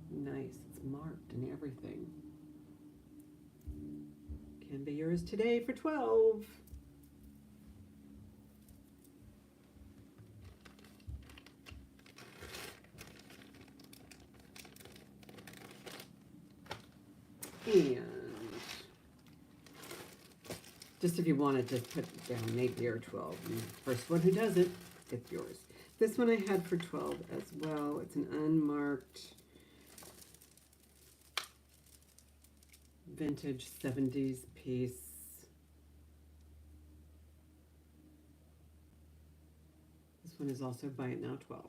Nice. It's marked and everything. Can be yours today for 12. And just if you wanted to put down Napier 12, and the first one who does it gets yours. This one I had for 12 as well. It's an unmarked vintage 70s piece. This one is also buy it now 12.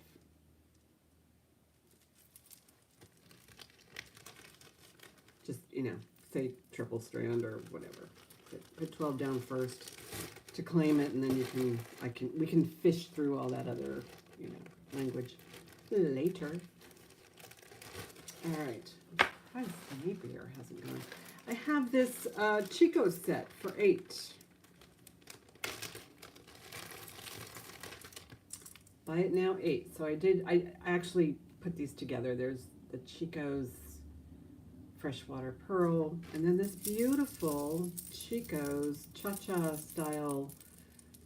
Just, you know, say triple strand or whatever. Put 12 down first to claim it, and then we can fish through all that other, you know, language later. All right. I'm surprised Napier hasn't gone. I have this Chico set for 8. Buy it now 8. So I actually put these together. There's the Chico's Freshwater Pearl, and then this beautiful Chico's Cha-Cha style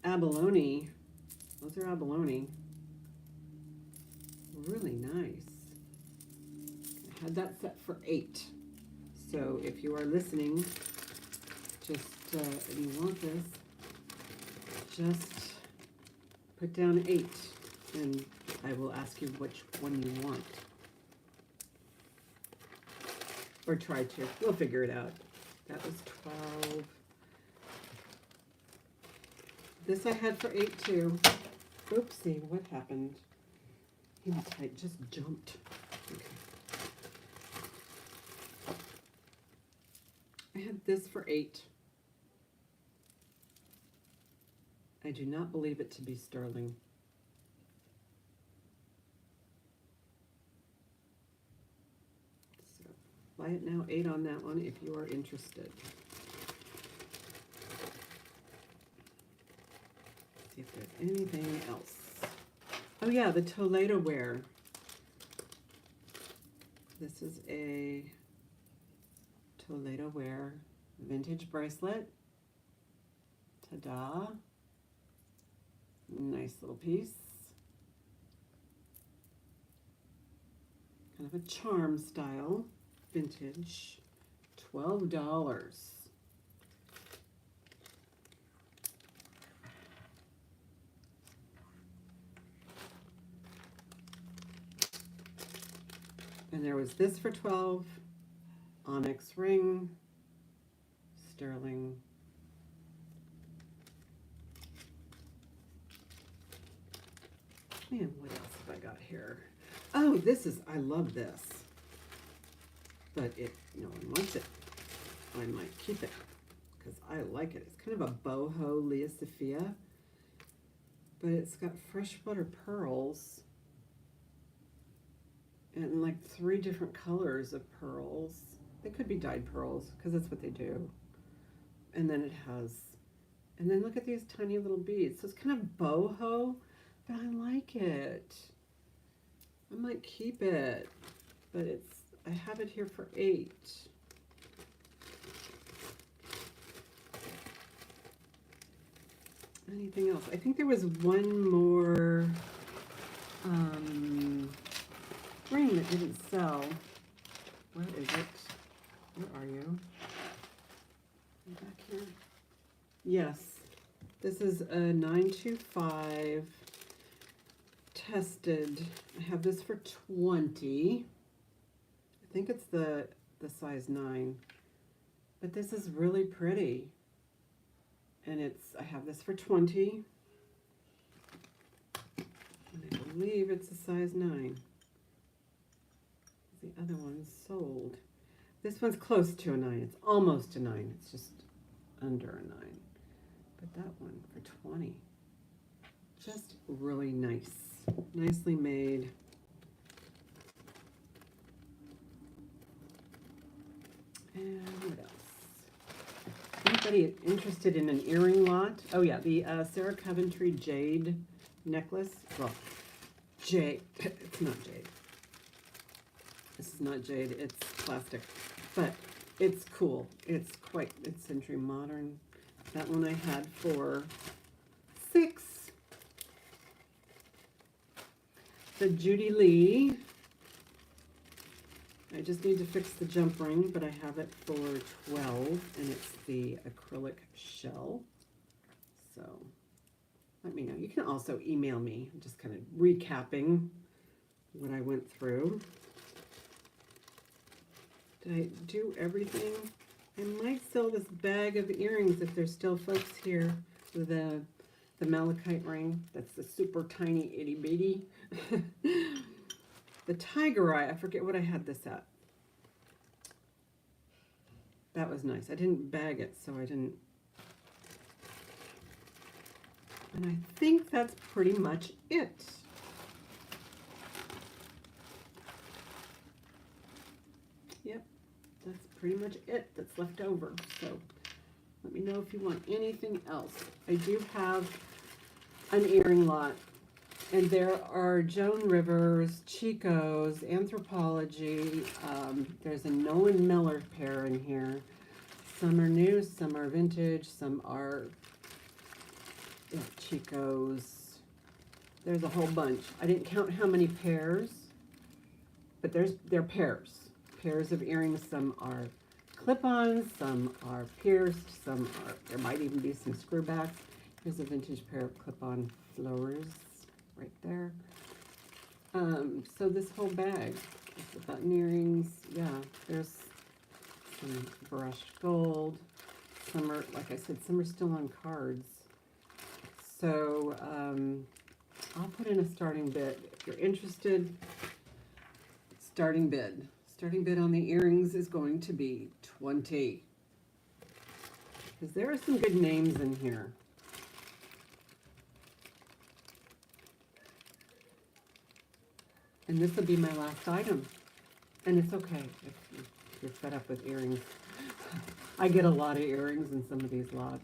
abalone. Those are abalone. Really nice. I had that set for 8. So if you are listening, just if you want this, just put down 8, and I will ask you which one you want. Or try to. We'll figure it out. That was 12. This I had for 8 too. Oopsie, what happened? Hematite just jumped. Okay. I had this for 8. I do not believe it to be sterling. Buy it now 8 on that one if you are interested. See if there's anything else. Oh yeah, the Toledo ware. This is a Toledo ware vintage bracelet. Ta-da. Nice little piece. Kind of a charm style. Vintage, $12. And there was this for 12, onyx ring, sterling. Man, what else have I got here? Oh, this is, I love this. but if no one wants it, I might keep it because I like it. It's kind of a boho Lea Sophia, but it's got freshwater pearls and like 3 different colors of pearls. They could be dyed pearls because that's what they do. And then it has, and then look at these tiny little beads. So it's kind of boho, but I like it. I might keep it, but I have it here for $8. Anything else? I think there was one more ring that didn't sell. Where is it? Where are you? Back here. Yes, this is a 925 tested. I have this for 20. I think it's the size 9, but this is really pretty. And I have this for 20. And I believe it's a size 9. The other one's sold. This one's close to a 9. It's almost a 9. It's just under a 9. But that one for 20. Just really nice. Nicely made. And what else? Anybody interested in an earring lot? Oh yeah, the Sarah Coventry jade necklace. Well, jade. It's not jade. This is not jade. It's plastic, but it's cool. It's century modern. That one I had for $6. The Judy Lee. I just need to fix the jump ring, but I have it for 12, and it's the acrylic shell. So let me know. You can also email me. I'm just kind of recapping what I went through. Did I do everything? I might sell this bag of earrings if there's still folks here with the malachite ring. That's the super tiny itty bitty. The tiger eye, I forget what I had this at. That was nice. I didn't bag it, so I didn't. And I think that's pretty much it. Yep, that's pretty much it that's left over. So let me know if you want anything else. I do have an earring lot. And there are Joan Rivers, Chico's, Anthropology. There's a Nolan Miller pair in here. Some are new, some are vintage, some are Chico's. There's a whole bunch. I didn't count how many pairs, but they're pairs. Pairs of earrings. Some are clip-ons, some are pierced, there might even be some screwbacks. Here's a vintage pair of clip-on flowers. Right there. So this whole bag, the button earrings, yeah, there's some brushed gold. Some are, like I said, some are still on cards. So I'll put in a starting bid. If you're interested, starting bid. Starting bid on the earrings is going to be 20. Because there are some good names in here. And this will be my last item. And it's okay if you're fed up with earrings. I get a lot of earrings in some of these lots.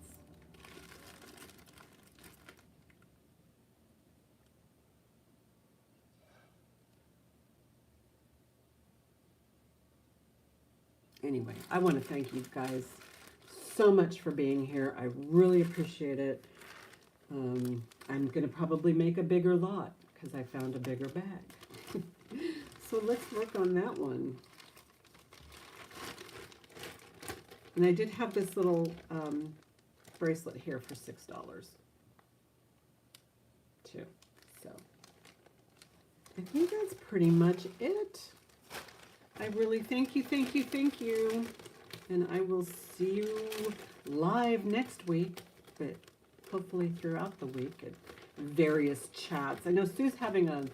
Anyway, I want to thank you guys so much for being here. I really appreciate it. I'm going to probably make a bigger lot because I found a bigger bag. So let's work on that one. And I did have this little bracelet here for $6 too. So I think that's pretty much it. I really thank you. And I will see you live next week, but hopefully throughout the week at various chats. I know Sue's having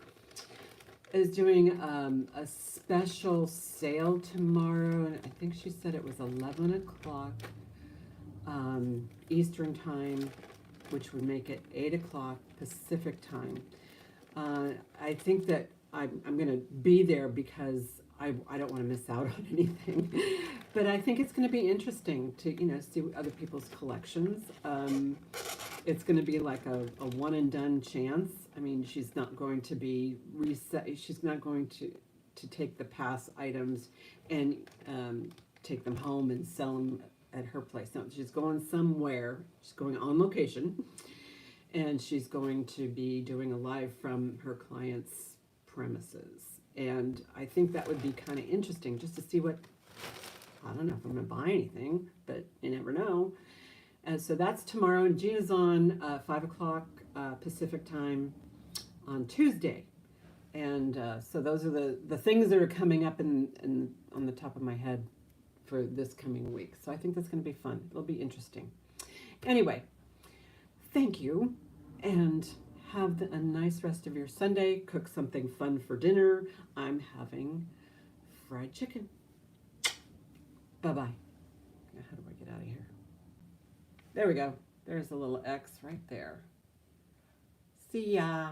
is doing a special sale tomorrow, and I think she said it was 11 o'clock Eastern time, which would make it 8 o'clock Pacific time. I think that I'm going to be there because I don't want to miss out on anything. But I think it's going to be interesting to, see other people's collections. It's going to be like a one and done chance. I mean, she's not going to be reset. She's not going to take the past items and take them home and sell them at her place. No, she's going somewhere. She's going on location. And she's going to be doing a live from her client's premises. And I think that would be kind of interesting just to see what, I don't know if I'm going to buy anything, but you never know. And so that's tomorrow. And Gina's on 5 o'clock Pacific time on Tuesday. And so those are the things that are coming up in on the top of my head for this coming week. So I think that's going to be fun. It'll be interesting. Anyway, thank you, and have a nice rest of your Sunday. Cook something fun for dinner. I'm having fried chicken. Bye-bye. How do I get out of here? There we go. There's a little X right there. See ya.